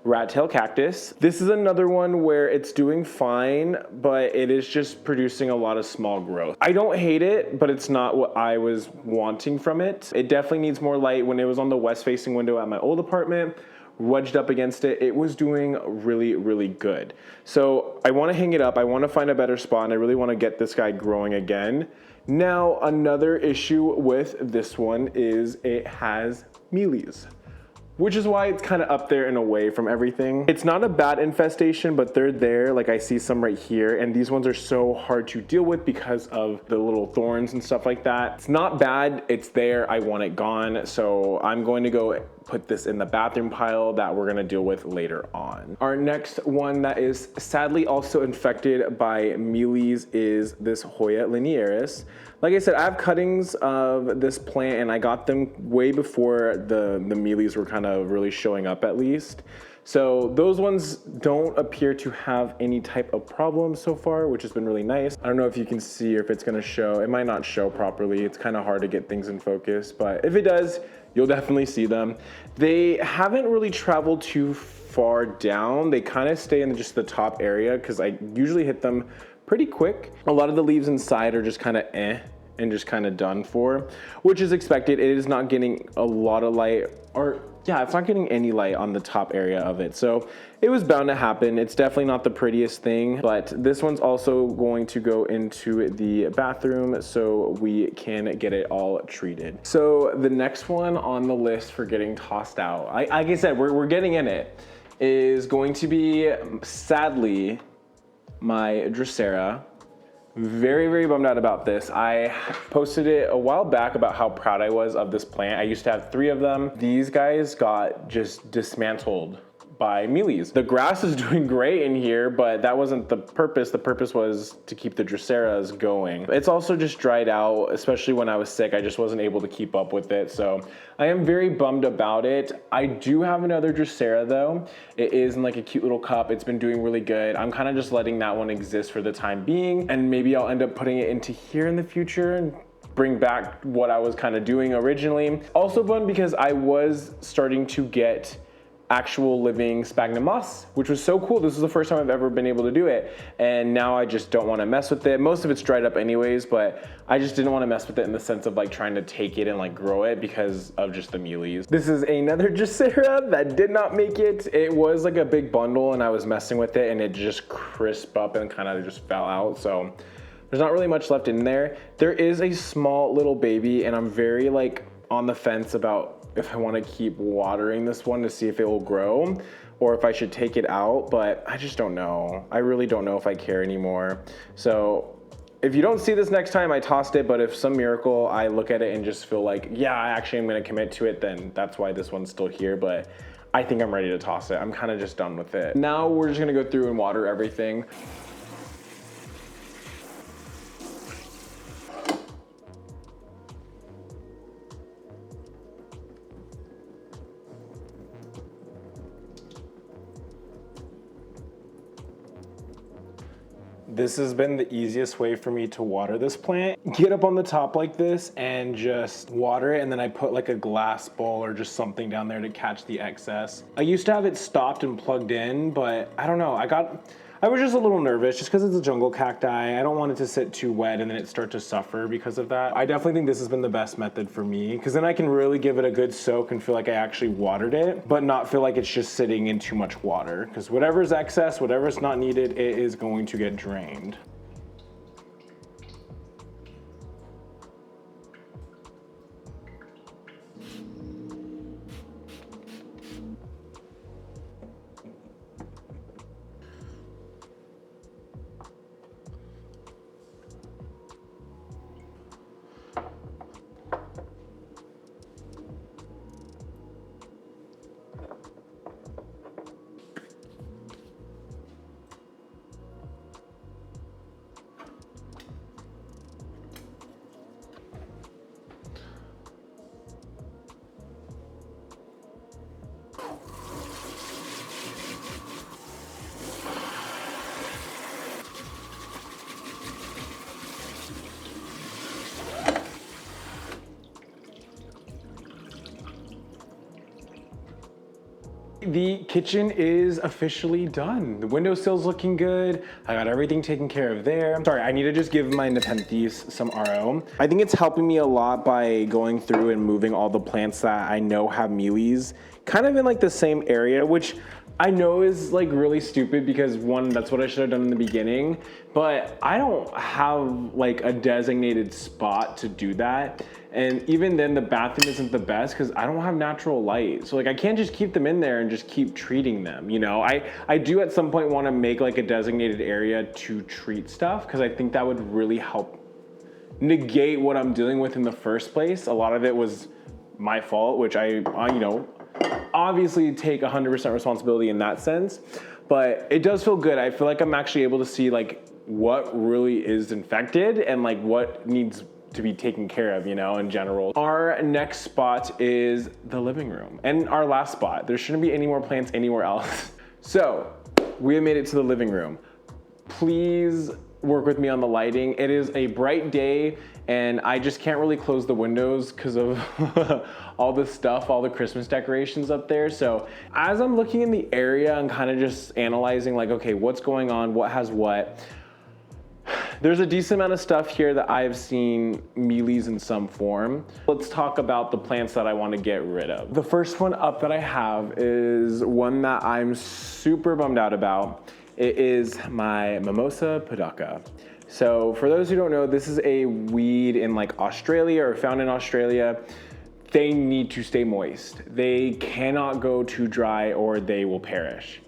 [SPEAKER 1] rat tail cactus. This is another one where it's doing fine, but it is just producing a lot of small growth. I don't hate it, but it's not what I was wanting from it. It definitely needs more light. When it was on the west facing window at my old apartment, wedged up against it, it was doing really, really good. So I want to hang it up. I want to find a better spot, and I really want to get this guy growing again. Now, another issue with this one is it has mealies, which is why it's kind of up there and away from everything. It's not a bad infestation, but they're there. Like I see some right here, and these ones are so hard to deal with because of the little thorns and stuff like that. It's not bad, it's there, I want it gone. So I'm going to go put this in the bathroom pile that we're gonna deal with later on. Our next one that is sadly also infected by mealies is this Hoya linearis. Like I said, I have cuttings of this plant and I got them way before the mealies were kind of really showing up at least. So those ones don't appear to have any type of problem so far, which has been really nice. I don't know if you can see or if it's gonna show. It might not show properly. It's kind of hard to get things in focus, but if it does, you'll definitely see them. They haven't really traveled too far down. They kind of stay in just the top area because I usually hit them pretty quick. A lot of the leaves inside are just kind of and just kind of done for, which is expected. It is not getting a lot of light, or yeah, it's not getting any light on the top area of it. So it was bound to happen. It's definitely not the prettiest thing, but this one's also going to go into the bathroom so we can get it all treated. So the next one on the list for getting tossed out, like I said, we're getting in it, is going to be, sadly, my Dracaena. Very, very bummed out about this. I posted it a while back about how proud I was of this plant. I used to have 3 of them. These guys got just dismantled by mealies. The grass is doing great in here, but that wasn't the purpose. The purpose was to keep the Dracaenas going. It's also just dried out, especially when I was sick. I just wasn't able to keep up with it. So I am very bummed about it. I do have another Dracaena though. It is in like a cute little cup. It's been doing really good. I'm kind of just letting that one exist for the time being. And maybe I'll end up putting it into here in the future and bring back what I was kind of doing originally. Also bummed because I was starting to get actual living sphagnum moss, which was so cool. This is the first time I've ever been able to do it, and now I just don't want to mess with it. Most of it's dried up anyways, but I just didn't want to mess with it in the sense of like trying to take it and like grow it because of just the mealies. This is another Dracaena that did not make it. It was like a big bundle and I was messing with it and it just crisped up and kind of just fell out. So there's not really much left in there. There is a small little baby and I'm very like on the fence about if I want to keep watering this one to see if it will grow or if I should take it out, but I just don't know. I really don't know if I care anymore. So if you don't see this next time, I tossed it, but if some miracle I look at it and just feel like, yeah, I actually am going to commit to it, then that's why this one's still here, but I think I'm ready to toss it. I'm kind of just done with it. Now we're just going to go through and water everything. This has been the easiest way for me to water this plant. Get up on the top like this and just water it, and then I put like a glass bowl or just something down there to catch the excess. I used to have it stopped and plugged in, but I don't know, I was just a little nervous just because it's a jungle cacti. I don't want it to sit too wet and then it start to suffer because of that. I definitely think this has been the best method for me because then I can really give it a good soak and feel like I actually watered it, but not feel like it's just sitting in too much water because whatever's excess, whatever's not needed, it is going to get drained. The kitchen is officially done. The windowsill's looking good. I got everything taken care of there. Sorry, I need to just give my Nepenthes some RO. I think it's helping me a lot by going through and moving all the plants that I know have mealies kind of in like the same area, which I know is like really stupid because one, that's what I should have done in the beginning, but I don't have like a designated spot to do that. And even then the bathroom isn't the best because I don't have natural light. So like I can't just keep them in there and just keep treating them, you know? I do at some point want to make like a designated area to treat stuff because I think that would really help negate what I'm dealing with in the first place. A lot of it was my fault, which I you know, obviously take 100% responsibility in that sense, but it does feel good. I feel like I'm actually able to see like what really is infected and like what needs to be taken care of, you know, in general. Our next spot is the living room and our last spot. There shouldn't be any more plants anywhere else. So we have made it to the living room. Please work with me on the lighting. It is a bright day and I just can't really close the windows because of all the stuff, all the Christmas decorations up there. So as I'm looking in the area and kind of just analyzing like, okay, what's going on? What has what? There's a decent amount of stuff here that I've seen mealies in some form. Let's talk about the plants that I want to get rid of. The first one up that I have is one that I'm super bummed out about. It is my Mimosa Pudica. So for those who don't know, this is a weed in like Australia or found in Australia. They need to stay moist. They cannot go too dry or they will perish.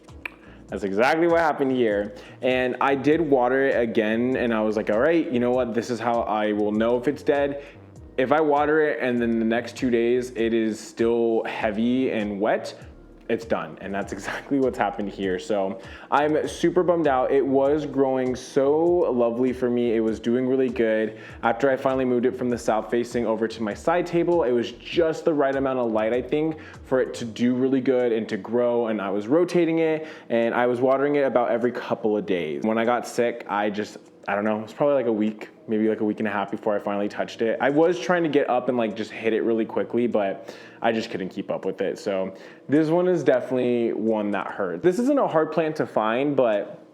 [SPEAKER 1] That's exactly what happened here. And I did water it again and I was like, all right, you know what? This is how I will know if it's dead. If I water it and then the next 2 days it is still heavy and wet, it's done. And that's exactly what's happened here. So I'm super bummed out. It was growing so lovely for me. It was doing really good. After I finally moved it from the south facing over to my side table, it was just the right amount of light, I think, for it to do really good and to grow. And I was rotating it and I was watering it about every couple of days. When I got sick, I don't know, it was probably like a week, maybe like a week and a half before I finally touched it. I was trying to get up and like just hit it really quickly, but I just couldn't keep up with it. So this one is definitely one that hurt. This isn't a hard plant to find, but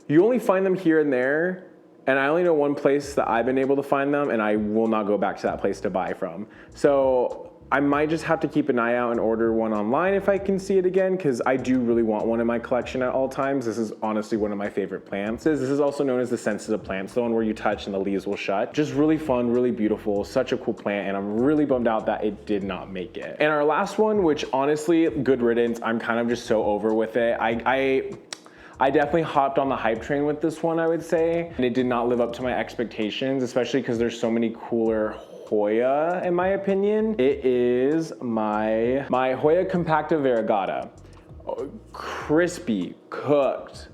[SPEAKER 1] you only find them here and there. And I only know one place that I've been able to find them and I will not go back to that place to buy from. So I might just have to keep an eye out and order one online if I can see it again, because I do really want one in my collection at all times. This is honestly one of my favorite plants. This is also known as the sensitive plants, the one where you touch and the leaves will shut. Just really fun, really beautiful, such a cool plant, and I'm really bummed out that it did not make it. And our last one, which honestly, good riddance, I'm kind of just so over with it. I definitely hopped on the hype train with this one, I would say, and it did not live up to my expectations, especially because there's so many cooler Hoya, in my opinion. It is my Hoya compacta variegata. Crispy, cooked,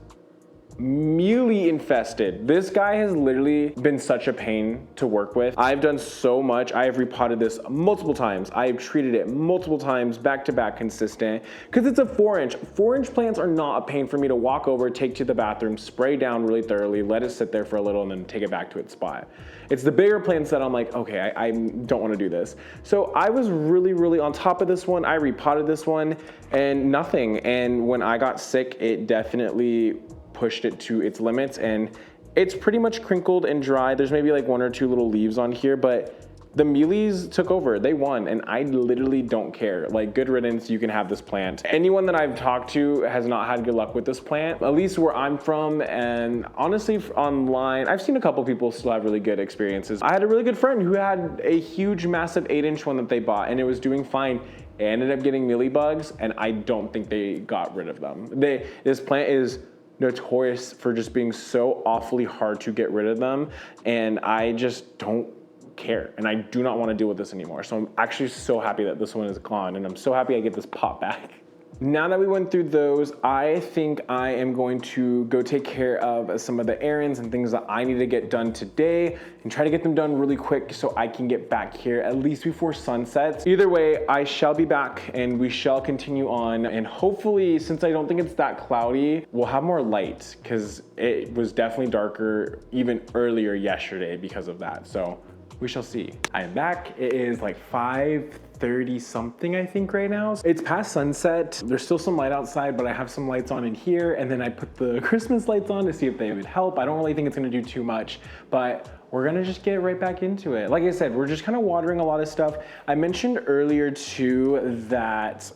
[SPEAKER 1] mealie infested. This guy has literally been such a pain to work with. I've done so much. I have repotted this multiple times. I have treated it multiple times, back to back consistent, because it's a 4-inch. 4-inch plants are not a pain for me to walk over, take to the bathroom, spray down really thoroughly, let it sit there for a little, and then take it back to its spot. It's the bigger plants that I'm like, okay, I don't want to do this. So I was really, really on top of this one. I repotted this one and nothing. And when I got sick, it definitely pushed it to its limits, and it's pretty much crinkled and dry. There's maybe like 1 or 2 little leaves on here, but the mealies took over. They won, and I literally don't care. Like, good riddance, you can have this plant. Anyone that I've talked to has not had good luck with this plant, at least where I'm from, and honestly online, I've seen a couple people still have really good experiences. I had a really good friend who had a huge, massive 8-inch one that they bought, and it was doing fine. It ended up getting mealie bugs, and I don't think they got rid of them. This plant is notorious for just being so awfully hard to get rid of them, and I just don't care, and I do not want to deal with this anymore. So I'm actually so happy that this one is gone, and I'm so happy I get this pot back. Now that we went through those, I think I am going to go take care of some of the errands and things that I need to get done today and try to get them done really quick so I can get back here at least before sunsets. Either way, I shall be back and we shall continue on, and hopefully, since I don't think it's that cloudy, we'll have more light, because it was definitely darker even earlier yesterday because of that. So we shall see. I am back. It is like 5:30 something, I think, right now. It's past sunset. There's still some light outside, but I have some lights on in here, and then I put the Christmas lights on to see if they would help. I don't really think it's gonna do too much, but we're gonna just get right back into it. Like I said, we're just kind of watering a lot of stuff. I mentioned earlier too that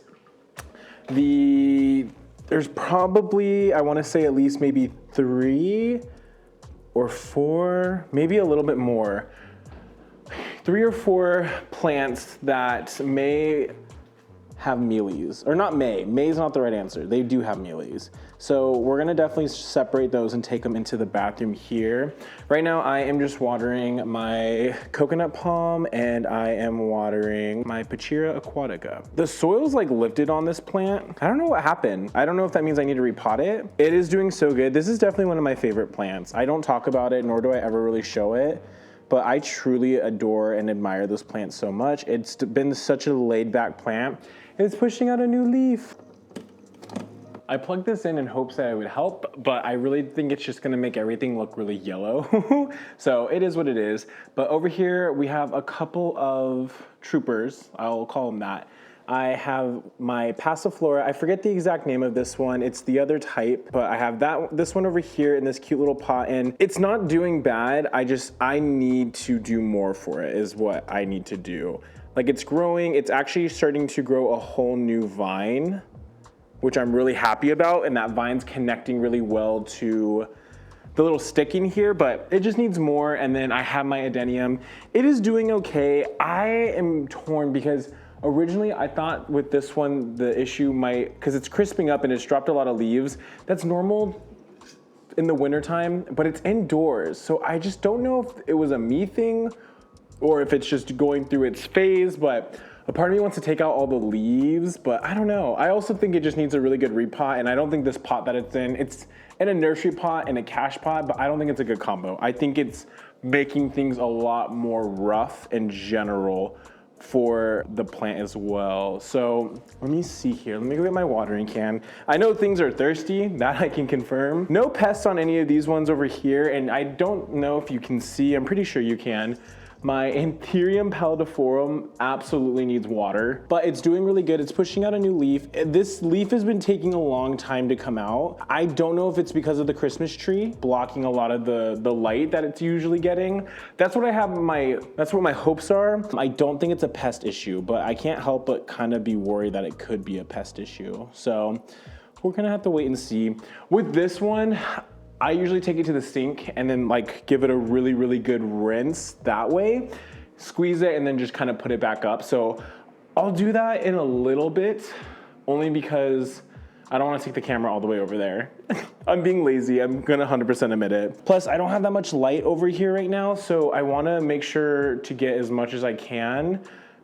[SPEAKER 1] there's probably, I wanna say at least maybe 3 or 4, maybe a little bit more, 3 or 4 plants that may have mealies, or not may is not the right answer. They do have mealies. So we're gonna definitely separate those and take them into the bathroom here. Right now I am just watering my coconut palm and I am watering my Pachira aquatica. The soil's like lifted on this plant. I don't know what happened. I don't know if that means I need to repot it. It is doing so good. This is definitely one of my favorite plants. I don't talk about it, nor do I ever really show it, but I truly adore and admire this plant so much. It's been such a laid back plant. It's pushing out a new leaf. I plugged this in hopes that it would help, but I really think it's just gonna make everything look really yellow. So it is what it is. But over here, we have a couple of troopers, I'll call them that. I have my Passiflora. I forget the exact name of this one. It's the other type, but I have this one over here in this cute little pot, and it's not doing bad. I need to do more for it is what I need to do. Like, it's growing. It's actually starting to grow a whole new vine, which I'm really happy about. And that vine's connecting really well to the little stick in here, but it just needs more. And then I have my adenium. It is doing okay. I am torn because originally I thought with this one, the issue might, because it's crisping up and it's dropped a lot of leaves. That's normal in the wintertime, but it's indoors. So I just don't know if it was a me thing or if it's just going through its phase, but a part of me wants to take out all the leaves, but I don't know. I also think it just needs a really good repot, and I don't think this pot that it's in a nursery pot and a cash pot, but I don't think it's a good combo. I think it's making things a lot more rough in general for the plant as well. So let me see here. Let me go get my watering can. I know things are thirsty, that I can confirm. No pests on any of these ones over here, and I don't know if you can see, I'm pretty sure you can. My Anthurium pallidiforum absolutely needs water, but it's doing really good. It's pushing out a new leaf. This leaf has been taking a long time to come out. I don't know if it's because of the Christmas tree blocking a lot of the light that it's usually getting. That's what that's what my hopes are. I don't think it's a pest issue, but I can't help but kind of be worried that it could be a pest issue. So we're gonna have to wait and see. With this one, I usually take it to the sink and then like give it a really, really good rinse that way, squeeze it, and then just kind of put it back up. So I'll do that in a little bit, only because I don't want to take the camera all the way over there. I'm being lazy, I'm gonna 100% admit it. Plus, I don't have that much light over here right now, so I wanna make sure to get as much as I can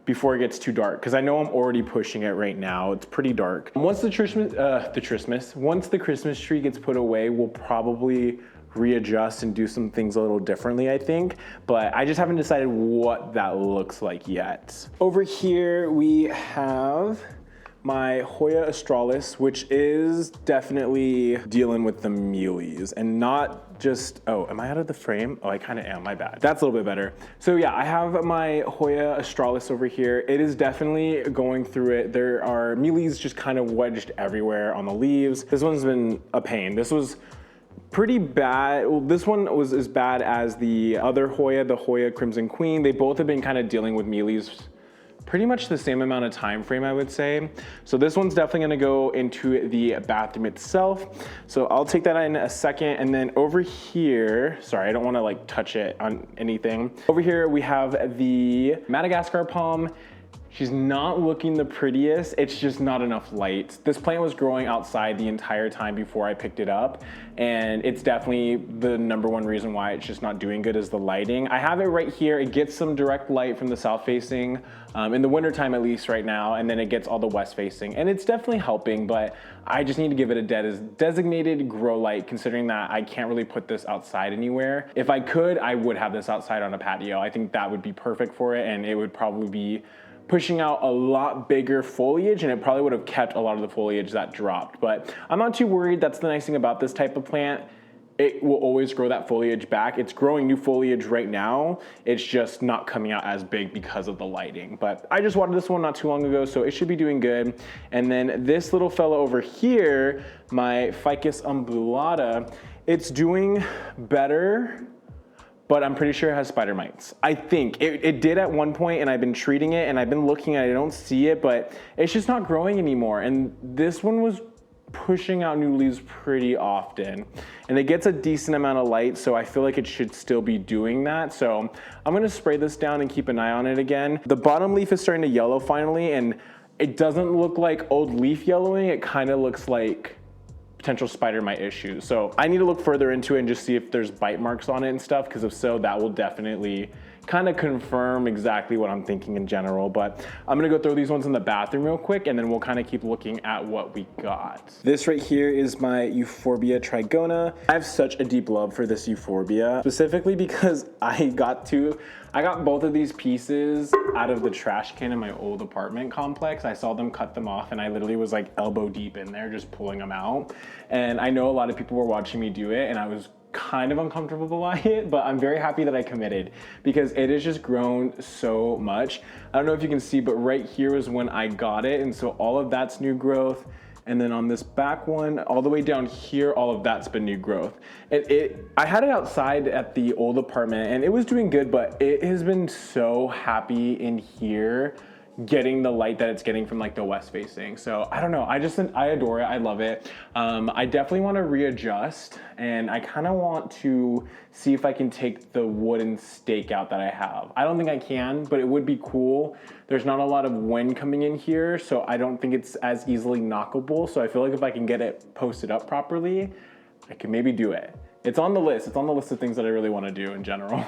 [SPEAKER 1] before it gets too dark, because I know I'm already pushing it right now. It's pretty dark. Once once the Christmas tree gets put away, we'll probably readjust and do some things a little differently, I think, but I just haven't decided what that looks like yet. Over here, we have my Hoya australis, which is definitely dealing with the mealies and not just, oh, am I out of the frame? Oh, I kind of am, my bad. That's a little bit better. So yeah, I have my Hoya australis over here. It is definitely going through it. There are mealies just kind of wedged everywhere on the leaves. This one's been a pain. This was pretty bad. Well, this one was as bad as the other Hoya, the Hoya Crimson Queen. They both have been kind of dealing with mealies pretty much the same amount of time frame, I would say. So this one's definitely gonna go into the bathroom itself. So I'll take that in a second. And then over here, sorry, I don't wanna like touch it on anything. Over here, we have the Madagascar palm. She's not looking the prettiest. It's just not enough light. This plant was growing outside the entire time before I picked it up. And it's definitely the #1 reason why it's just not doing good is the lighting. I have it right here. It gets some direct light from the south facing, in the wintertime at least right now, and then it gets all the west facing. And it's definitely helping, but I just need to give it a designated grow light, considering that I can't really put this outside anywhere. If I could, I would have this outside on a patio. I think that would be perfect for it, and it would probably be pushing out a lot bigger foliage, and it probably would have kept a lot of the foliage that dropped. But I'm not too worried. That's the nice thing about this type of plant. it will always grow that foliage back. It's growing new foliage right now. It's just not coming out as big because of the lighting. But I just watered this one not too long ago, so it should be doing good. And then this little fella over here, my Ficus umbellata, it's doing better, but I'm pretty sure it has spider mites. I think it did at one point, and I've been treating it and I've been looking at it, I don't see it, but it's just not growing anymore. And this one was pushing out new leaves pretty often, and it gets a decent amount of light, so I feel like it should still be doing that. So I'm gonna spray this down and keep an eye on it again. The bottom leaf is starting to yellow finally, and it doesn't look like old leaf yellowing. It kind of looks like potential spider mite issues. So I need to look further into it and just see if there's bite marks on it and stuff, because if so, that will definitely kind of confirm exactly what I'm thinking in general. But I'm gonna go throw these ones in the bathroom real quick, and then we'll kind of keep looking at what we got. This right here is my Euphorbia trigona. I have such a deep love for this Euphorbia, specifically because I got both of these pieces out of the trash can in my old apartment complex. I saw them cut them off, and I literally was like elbow deep in there just pulling them out. And I know a lot of people were watching me do it, and I was kind of uncomfortable by it, but I'm very happy that I committed, because it has just grown so much. I don't know if you can see, but right here is when I got it, and so all of that's new growth. And then on this back one, all the way down here, all of that's been new growth. I had it outside at the old apartment, and it was doing good, but it has been so happy in here getting the light that it's getting from like the west facing. So I don't know, I adore it, I love it. I definitely want to readjust, and I kind of want to see if I can take the wooden stake out that I have. I don't think I can, but it would be cool. There's not a lot of wind coming in here, so I don't think it's as easily knockable. So I feel like if I can get it posted up properly, I can maybe do it. It's on the list. It's on the list of things that I really want to do in general.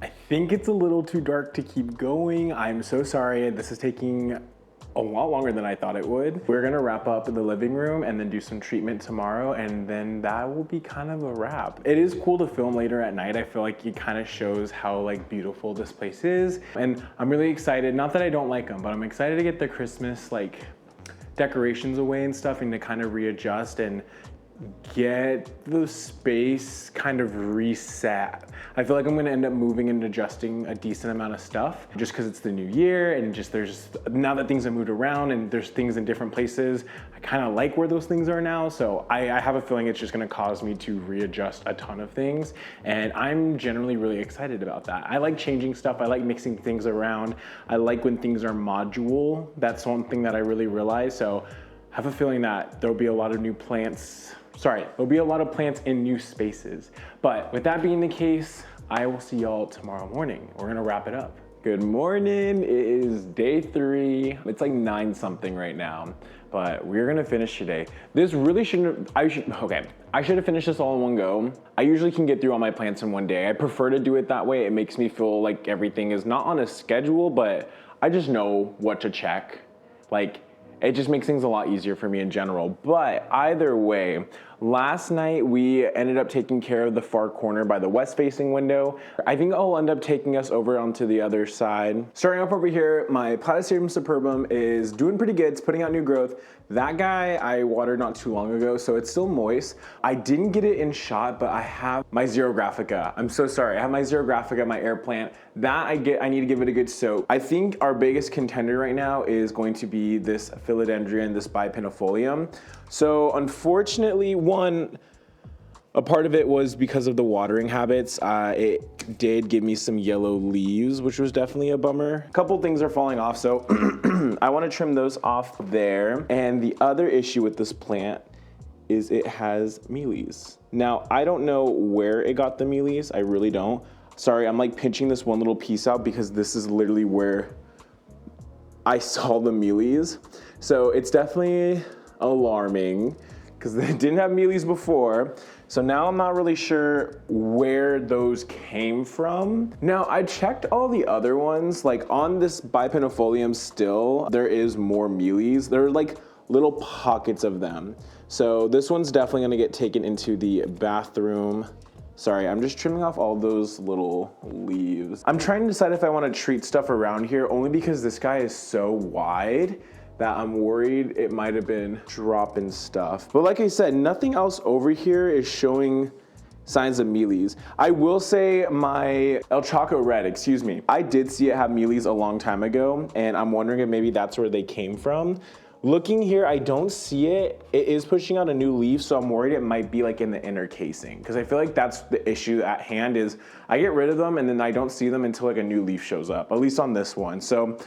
[SPEAKER 1] I think it's a little too dark to keep going. I'm so sorry. This is taking a lot longer than I thought it would. We're gonna wrap up in the living room and then do some treatment tomorrow, and then that will be kind of a wrap. It is cool to film later at night. I feel like it kind of shows how like beautiful this place is. And I'm really excited, not that I don't like them, but I'm excited to get the Christmas like decorations away and stuff, and to kind of readjust and get the space kind of reset. I feel like I'm gonna end up moving and adjusting a decent amount of stuff just because it's the new year, and just now that things have moved around and there's things in different places, I kind of like where those things are now. So I have a feeling it's just gonna cause me to readjust a ton of things, and I'm generally really excited about that. I like changing stuff. I like mixing things around. I like when things are modular. That's one thing that I really realize. So I have a feeling that there'll be a lot of new plants. There'll be a lot of plants in new spaces. But with that being the case, I will see y'all tomorrow morning. We're gonna wrap it up. Good morning, it is day 3. It's like 9 something right now, but we're gonna finish today. This really I should have finished this all in one go. I usually can get through all my plants in one day. I prefer to do it that way. It makes me feel like everything is not on a schedule, but I just know what to check. Like, it just makes things a lot easier for me in general. But either way, last night we ended up taking care of the far corner by the west facing window. I think I'll end up taking us over onto the other side. Starting off over here, my Platycerium superbum is doing pretty good. It's putting out new growth. That guy I watered not too long ago, so it's still moist. I didn't get it in shot, but I have my Xerographica. I'm so sorry. I have my Xerographica, my air plant. That I need to give it a good soak. I think our biggest contender right now is going to be this philodendron, this bipinifolium. So unfortunately, a part of it was because of the watering habits. It did give me some yellow leaves, which was definitely a bummer. A couple things are falling off, so I want to trim those off there. And the other issue with this plant is it has mealies. Now, I don't know where it got the mealies. I really don't. Sorry, I'm like pinching this one little piece out because this is literally where I saw the mealies. So it's definitely alarming because they didn't have mealies before. So now I'm not really sure where those came from. Now I checked all the other ones, like on this bipinifolium still, there is more mealies. There are like little pockets of them. So this one's definitely gonna get taken into the bathroom. Sorry, I'm just trimming off all those little leaves. I'm trying to decide if I wanna treat stuff around here only because this guy is so wide that I'm worried it might have been dropping stuff. But like I said, nothing else over here is showing signs of mealies. I will say my El Chaco Red, excuse me, I did see it have mealies a long time ago, and I'm wondering if maybe that's where they came from. Looking here, I don't see it. It is pushing out a new leaf, so I'm worried it might be like in the inner casing, because I feel like that's the issue at hand is I get rid of them and then I don't see them until like a new leaf shows up, at least on this one. So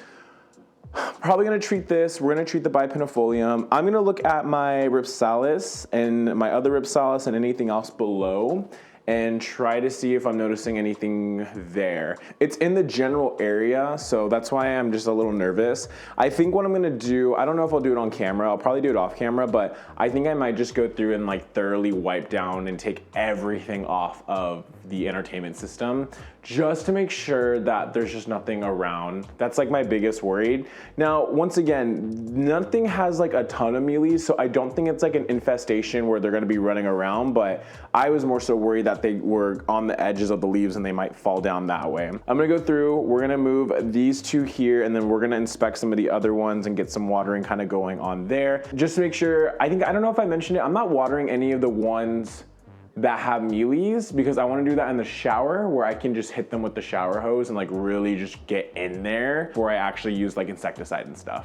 [SPEAKER 1] probably gonna treat this. We're gonna treat the bipennifolium. I'm gonna look at my Ripsalis and my other Ripsalis and anything else below and try to see if I'm noticing anything there. It's in the general area, so that's why I'm just a little nervous. I think what I'm gonna do, I don't know if I'll do it on camera, I'll probably do it off camera, but I think I might just go through and like thoroughly wipe down and take everything off of the entertainment system just to make sure that there's just nothing around. That's like my biggest worry. Now, once again, nothing has like a ton of mealies, so I don't think it's like an infestation where they're gonna be running around, but I was more so worried that they were on the edges of the leaves and they might fall down that way. I'm gonna go through, we're gonna move these two here, and then we're gonna inspect some of the other ones and get some watering kind of going on there. Just to make sure, I don't know if I mentioned it, I'm not watering any of the ones that have mealies because I want to do that in the shower where I can just hit them with the shower hose and like really just get in there before I actually use like insecticide and stuff.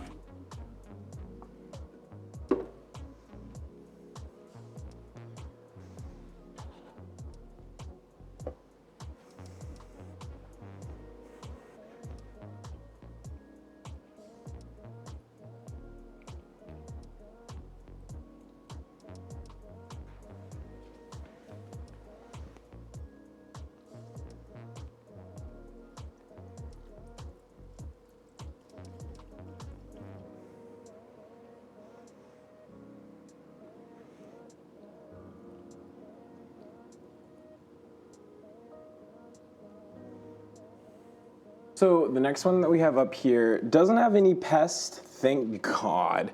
[SPEAKER 1] So the next one that we have up here doesn't have any pest, thank God,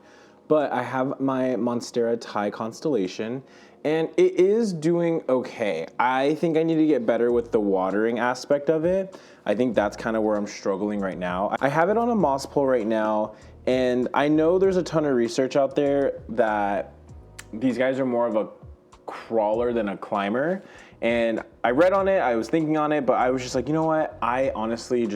[SPEAKER 1] but I have my Monstera Thai constellation and it is doing okay. I think I need to get better with the watering aspect of it. I think that's kind of where I'm struggling right now. I have it on a moss pole right now, and I know there's a ton of research out there that these guys are more of a crawler than a climber. And I read on it, I was thinking on it, but I was just like, you know what? I honestly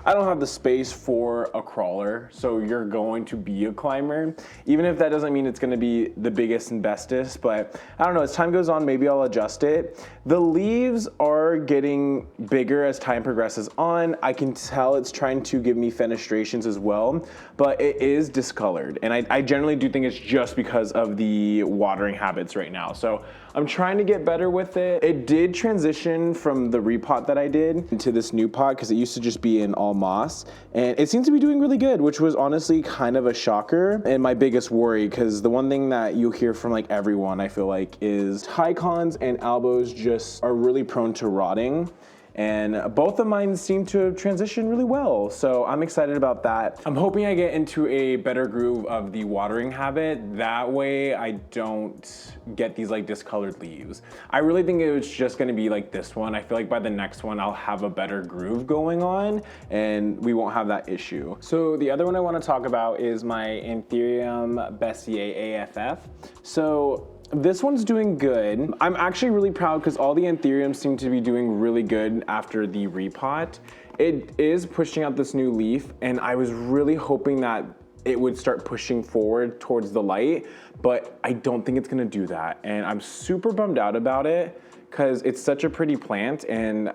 [SPEAKER 1] I don't have the space for a crawler, so you're going to be a climber, even if that doesn't mean it's gonna be the biggest and bestest, but I don't know, as time goes on, maybe I'll adjust it. The leaves are getting bigger as time progresses on. I can tell it's trying to give me fenestrations as well, but it is discolored, and I generally do think it's just because of the watering habits right now. So I'm trying to get better with it. It did transition from the repot that I did into this new pot because it used to just be in all moss, and it seems to be doing really good, which was honestly kind of a shocker and my biggest worry, because the one thing that you hear from like everyone, I feel like, is Tycons and Albos just are really prone to rotting. And both of mine seem to have transitioned really well, so I'm excited about that. I'm hoping I get into a better groove of the watering habit. That way I don't get these like discolored leaves. I really think it was just gonna be like this one. I feel like by the next one I'll have a better groove going on and we won't have that issue. So the other one I wanna talk about is my Anthurium Bessier AFF. So this one's doing good. I'm actually really proud because all the Anthuriums seem to be doing really good after the repot. It is pushing out this new leaf, and I was really hoping that it would start pushing forward towards the light, but I don't think it's gonna do that. And I'm super bummed out about it because it's such a pretty plant, and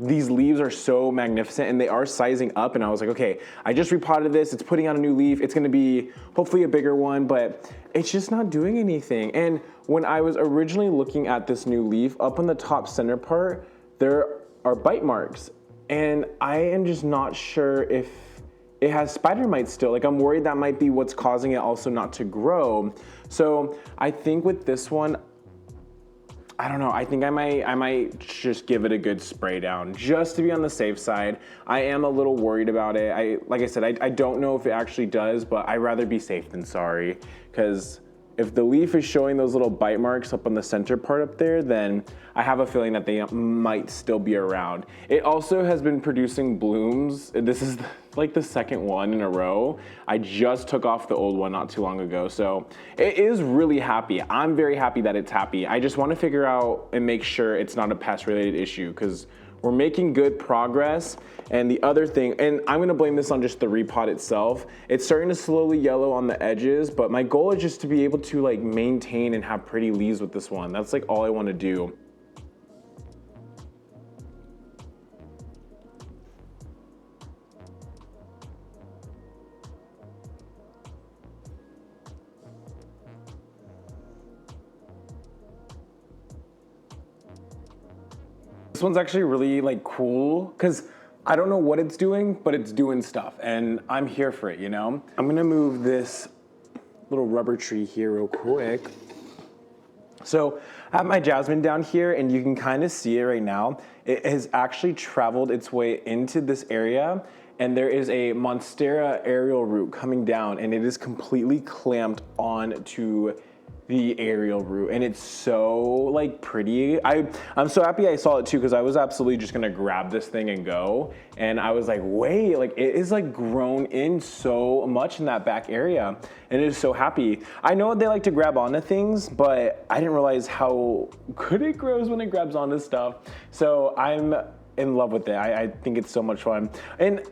[SPEAKER 1] these leaves are so magnificent and they are sizing up, and I was like, okay, I just repotted this, it's putting out a new leaf, it's gonna be hopefully a bigger one, but it's just not doing anything. And when I was originally looking at this new leaf, up on the top center part, there are bite marks, and I am just not sure if it has spider mites still. Like, I'm worried that might be what's causing it also not to grow. So I think with this one, I don't know, I think I might just give it a good spray down just to be on the safe side. I am a little worried about it. Like I said, I don't know if it actually does, but I'd rather be safe than sorry, because if the leaf is showing those little bite marks up on the center part up there, then I have a feeling that they might still be around. It also has been producing blooms. This is like the second one in a row. I just took off the old one not too long ago, so it is really happy. I'm very happy that it's happy. I just want to figure out and make sure it's not a pest related issue, because we're making good progress. And the other thing, and I'm gonna blame this on just the repot itself, it's starting to slowly yellow on the edges, but my goal is just to be able to like maintain and have pretty leaves with this one. That's like all I wanna do. This one's actually really like cool, because I don't know what it's doing, but it's doing stuff and I'm here for it, you know? I'm gonna move this little rubber tree here real quick. So I have my jasmine down here and you can kind of see it right now. It has actually traveled its way into this area, and there is a monstera aerial root coming down, and it is completely clamped onto the aerial root, and it's so like pretty. I'm so happy I saw it too, because I was absolutely just gonna grab this thing and go, and I was like, wait, like it is like grown in so much in that back area, and it is so happy. I know they like to grab onto things, but I didn't realize how good it grows when it grabs onto stuff. So I'm in love with it. I think it's so much fun. And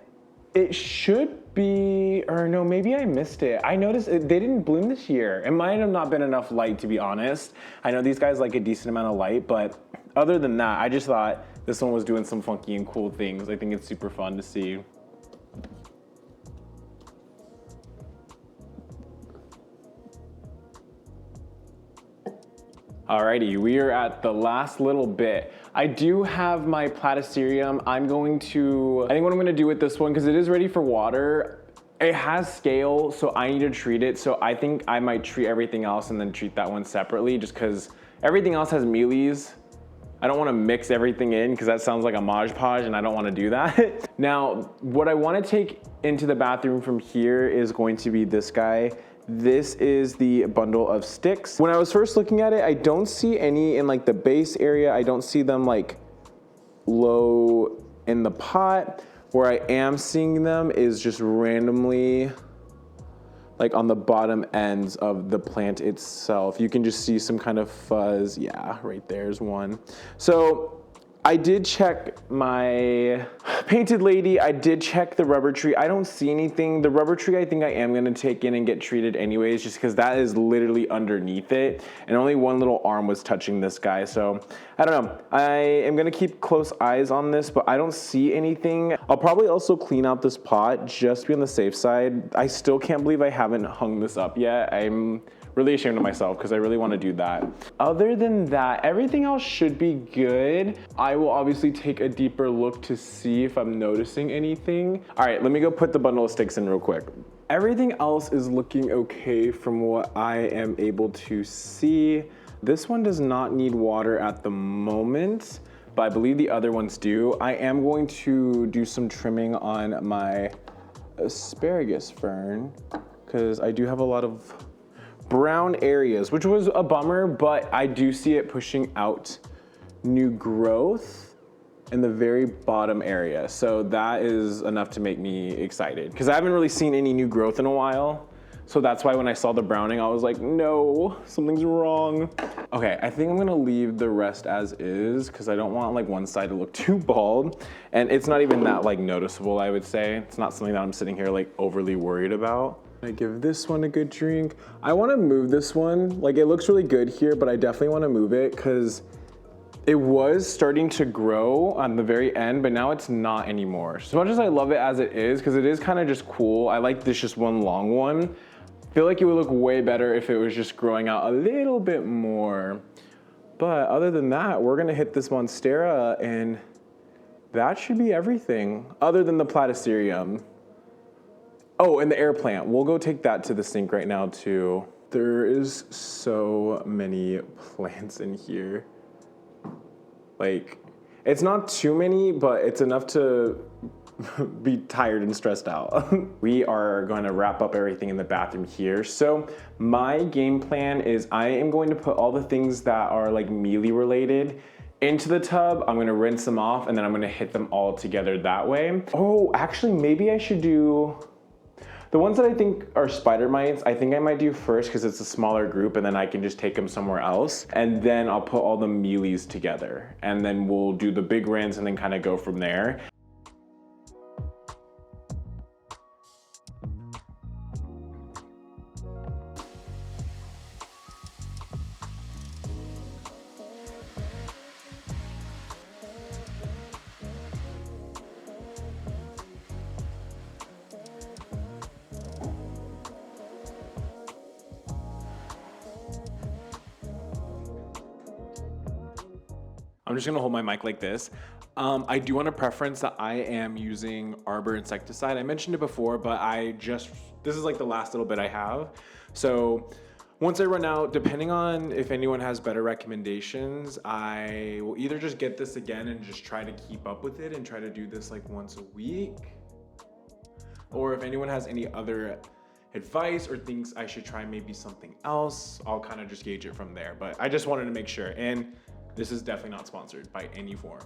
[SPEAKER 1] it should be, or no, maybe I missed it. I noticed they didn't bloom this year. It might have not been enough light, to be honest. I know these guys like a decent amount of light, but other than that, I just thought this one was doing some funky and cool things. I think it's super fun to see. Alrighty, we are at the last little bit. I do have my platycerium. I think what I'm gonna do with this one, because it is ready for water, it has scale, so I need to treat it. So I think I might treat everything else and then treat that one separately, just because everything else has mealies. I don't want to mix everything in, because that sounds like a Mod Podge and I don't want to do that. Now, what I want to take into the bathroom from here is going to be this guy. This is the bundle of sticks. When I was first looking at it, I don't see any in like the base area. I don't see them like low in the pot. Where I am seeing them is just randomly like on the bottom ends of the plant itself. You can just see some kind of fuzz. Yeah, right there's one. So I did check my painted lady. I did check the rubber tree. I don't see anything. The rubber tree, I think I am gonna take in and get treated anyways, just because that is literally underneath it. And only one little arm was touching this guy. So I don't know. I am gonna keep close eyes on this, but I don't see anything. I'll probably also clean out this pot just to be on the safe side. I still can't believe I haven't hung this up yet. I'm really ashamed of myself, because I really want to do that. Other than that, everything else should be good. I will obviously take a deeper look to see if I'm noticing anything. All right, let me go put the bundle of sticks in real quick. Everything else is looking okay from what I am able to see. This one does not need water at the moment, but I believe the other ones do. I am going to do some trimming on my asparagus fern, because I do have a lot of brown areas, which was a bummer, but I do see it pushing out new growth in the very bottom area. So that is enough to make me excited, because I haven't really seen any new growth in a while. So that's why when I saw the browning, I was like, no, something's wrong. Okay, I think I'm gonna leave the rest as is, because I don't want like one side to look too bald. And it's not even that like noticeable, I would say. It's not something that I'm sitting here like overly worried about. I give this one a good drink. I want to move this one. Like, it looks really good here, but I definitely want to move it, because it was starting to grow on the very end, but now it's not anymore. As much as I love it as it is, because it is kind of just cool. I like this just one long one. I feel like it would look way better if it was just growing out a little bit more. But other than that, we're gonna hit this monstera, and that should be everything other than the platycerium. Oh, and the air plant. We'll go take that to the sink right now too. There is so many plants in here. Like, it's not too many, but it's enough to be tired and stressed out. We are going to wrap up everything in the bathroom here. So my game plan is I am going to put all the things that are like Mealie related into the tub. I'm gonna rinse them off and then I'm gonna hit them all together that way. Oh, actually maybe I should do the ones that I think are spider mites. I think I might do first because it's a smaller group and then I can just take them somewhere else. And then I'll put all the Mealies together and then we'll do the big rinse and then kind of go from there. I'm just gonna hold my mic like this. I do want to preference that I am using Arbor insecticide. I mentioned it before, but this is like the last little bit I have. So once I run out, depending on if anyone has better recommendations, I will either just get this again and just try to keep up with it and try to do this like once a week. Or if anyone has any other advice or thinks I should try maybe something else, I'll kind of just gauge it from there. But I just wanted to make sure. And this is definitely not sponsored by any form.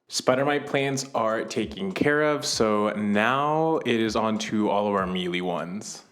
[SPEAKER 1] Spider mite plants are taken care of, so now it is on to all of our Mealie ones.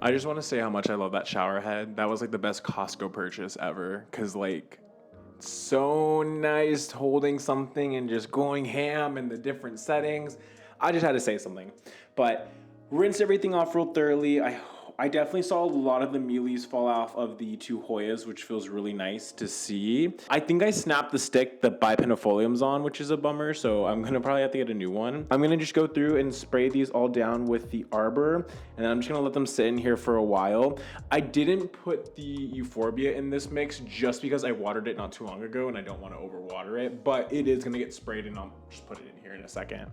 [SPEAKER 1] I just want to say how much I love that shower head. That was like the best Costco purchase ever. Cause like, so nice holding something and just going ham in the different settings. I just had to say something. But rinse everything off real thoroughly. I definitely saw a lot of the Mealies fall off of the two Hoyas, which feels really nice to see. I think I snapped the stick the bipennifolium's on, which is a bummer, so I'm gonna probably have to get a new one. I'm gonna just go through and spray these all down with the Arbor, and then I'm just gonna let them sit in here for a while. I didn't put the Euphorbia in this mix just because I watered it not too long ago and I don't wanna overwater it, but it is gonna get sprayed and I'll just put it in here in a second.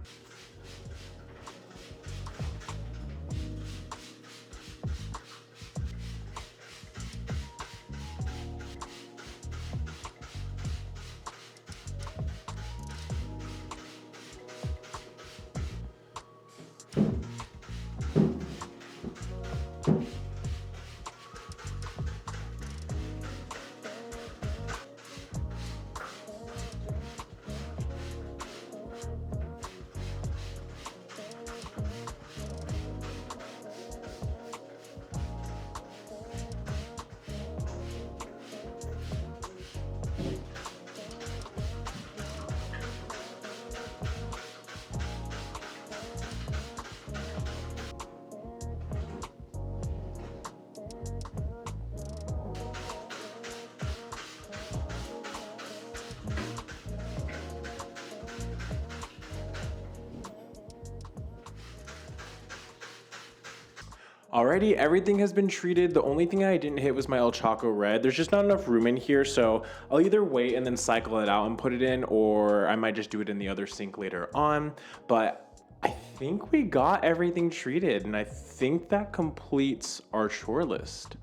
[SPEAKER 1] Alrighty, everything has been treated. The only thing I didn't hit was my El Chaco Red. There's just not enough room in here, so I'll either wait and then cycle it out and put it in, or I might just do it in the other sink later on. But I think we got everything treated, and I think that completes our chore list.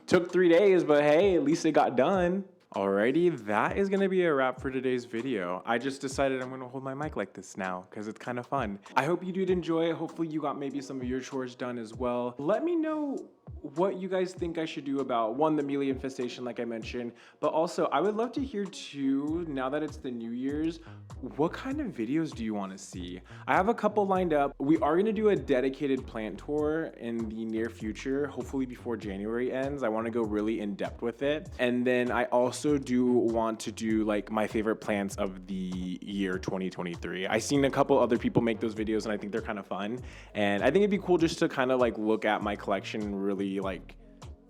[SPEAKER 1] Took 3 days, but hey, at least it got done. Alrighty, that is gonna be a wrap for today's video. I just decided I'm gonna hold my mic like this now because it's kind of fun. I hope you did enjoy it. Hopefully you got maybe some of your chores done as well. Let me know what you guys think I should do about, one, the mealie infestation like I mentioned, but also I would love to hear too, now that it's the New Year's, what kind of videos do you want to see? I have a couple lined up. We are going to do a dedicated plant tour in the near future, hopefully before January ends. I want to go really in depth with it. And then I also do want to do like my favorite plants of the year 2023. I've seen a couple other people make those videos and I think they're kind of fun. And I think it'd be cool just to kind of like look at my collection and really like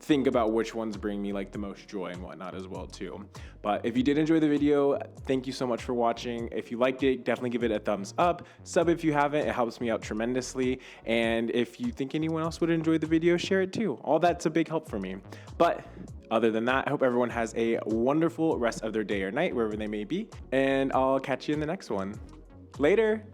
[SPEAKER 1] think about which ones bring me like the most joy and whatnot as well too. But if you did enjoy the video, thank you so much for watching. If you liked it, definitely give it a thumbs up. Sub if you haven't, it helps me out tremendously. And if you think anyone else would enjoy the video, share it too. All that's a big help for me. But other than that, I hope everyone has a wonderful rest of their day or night, wherever they may be. And I'll catch you in the next one. Later.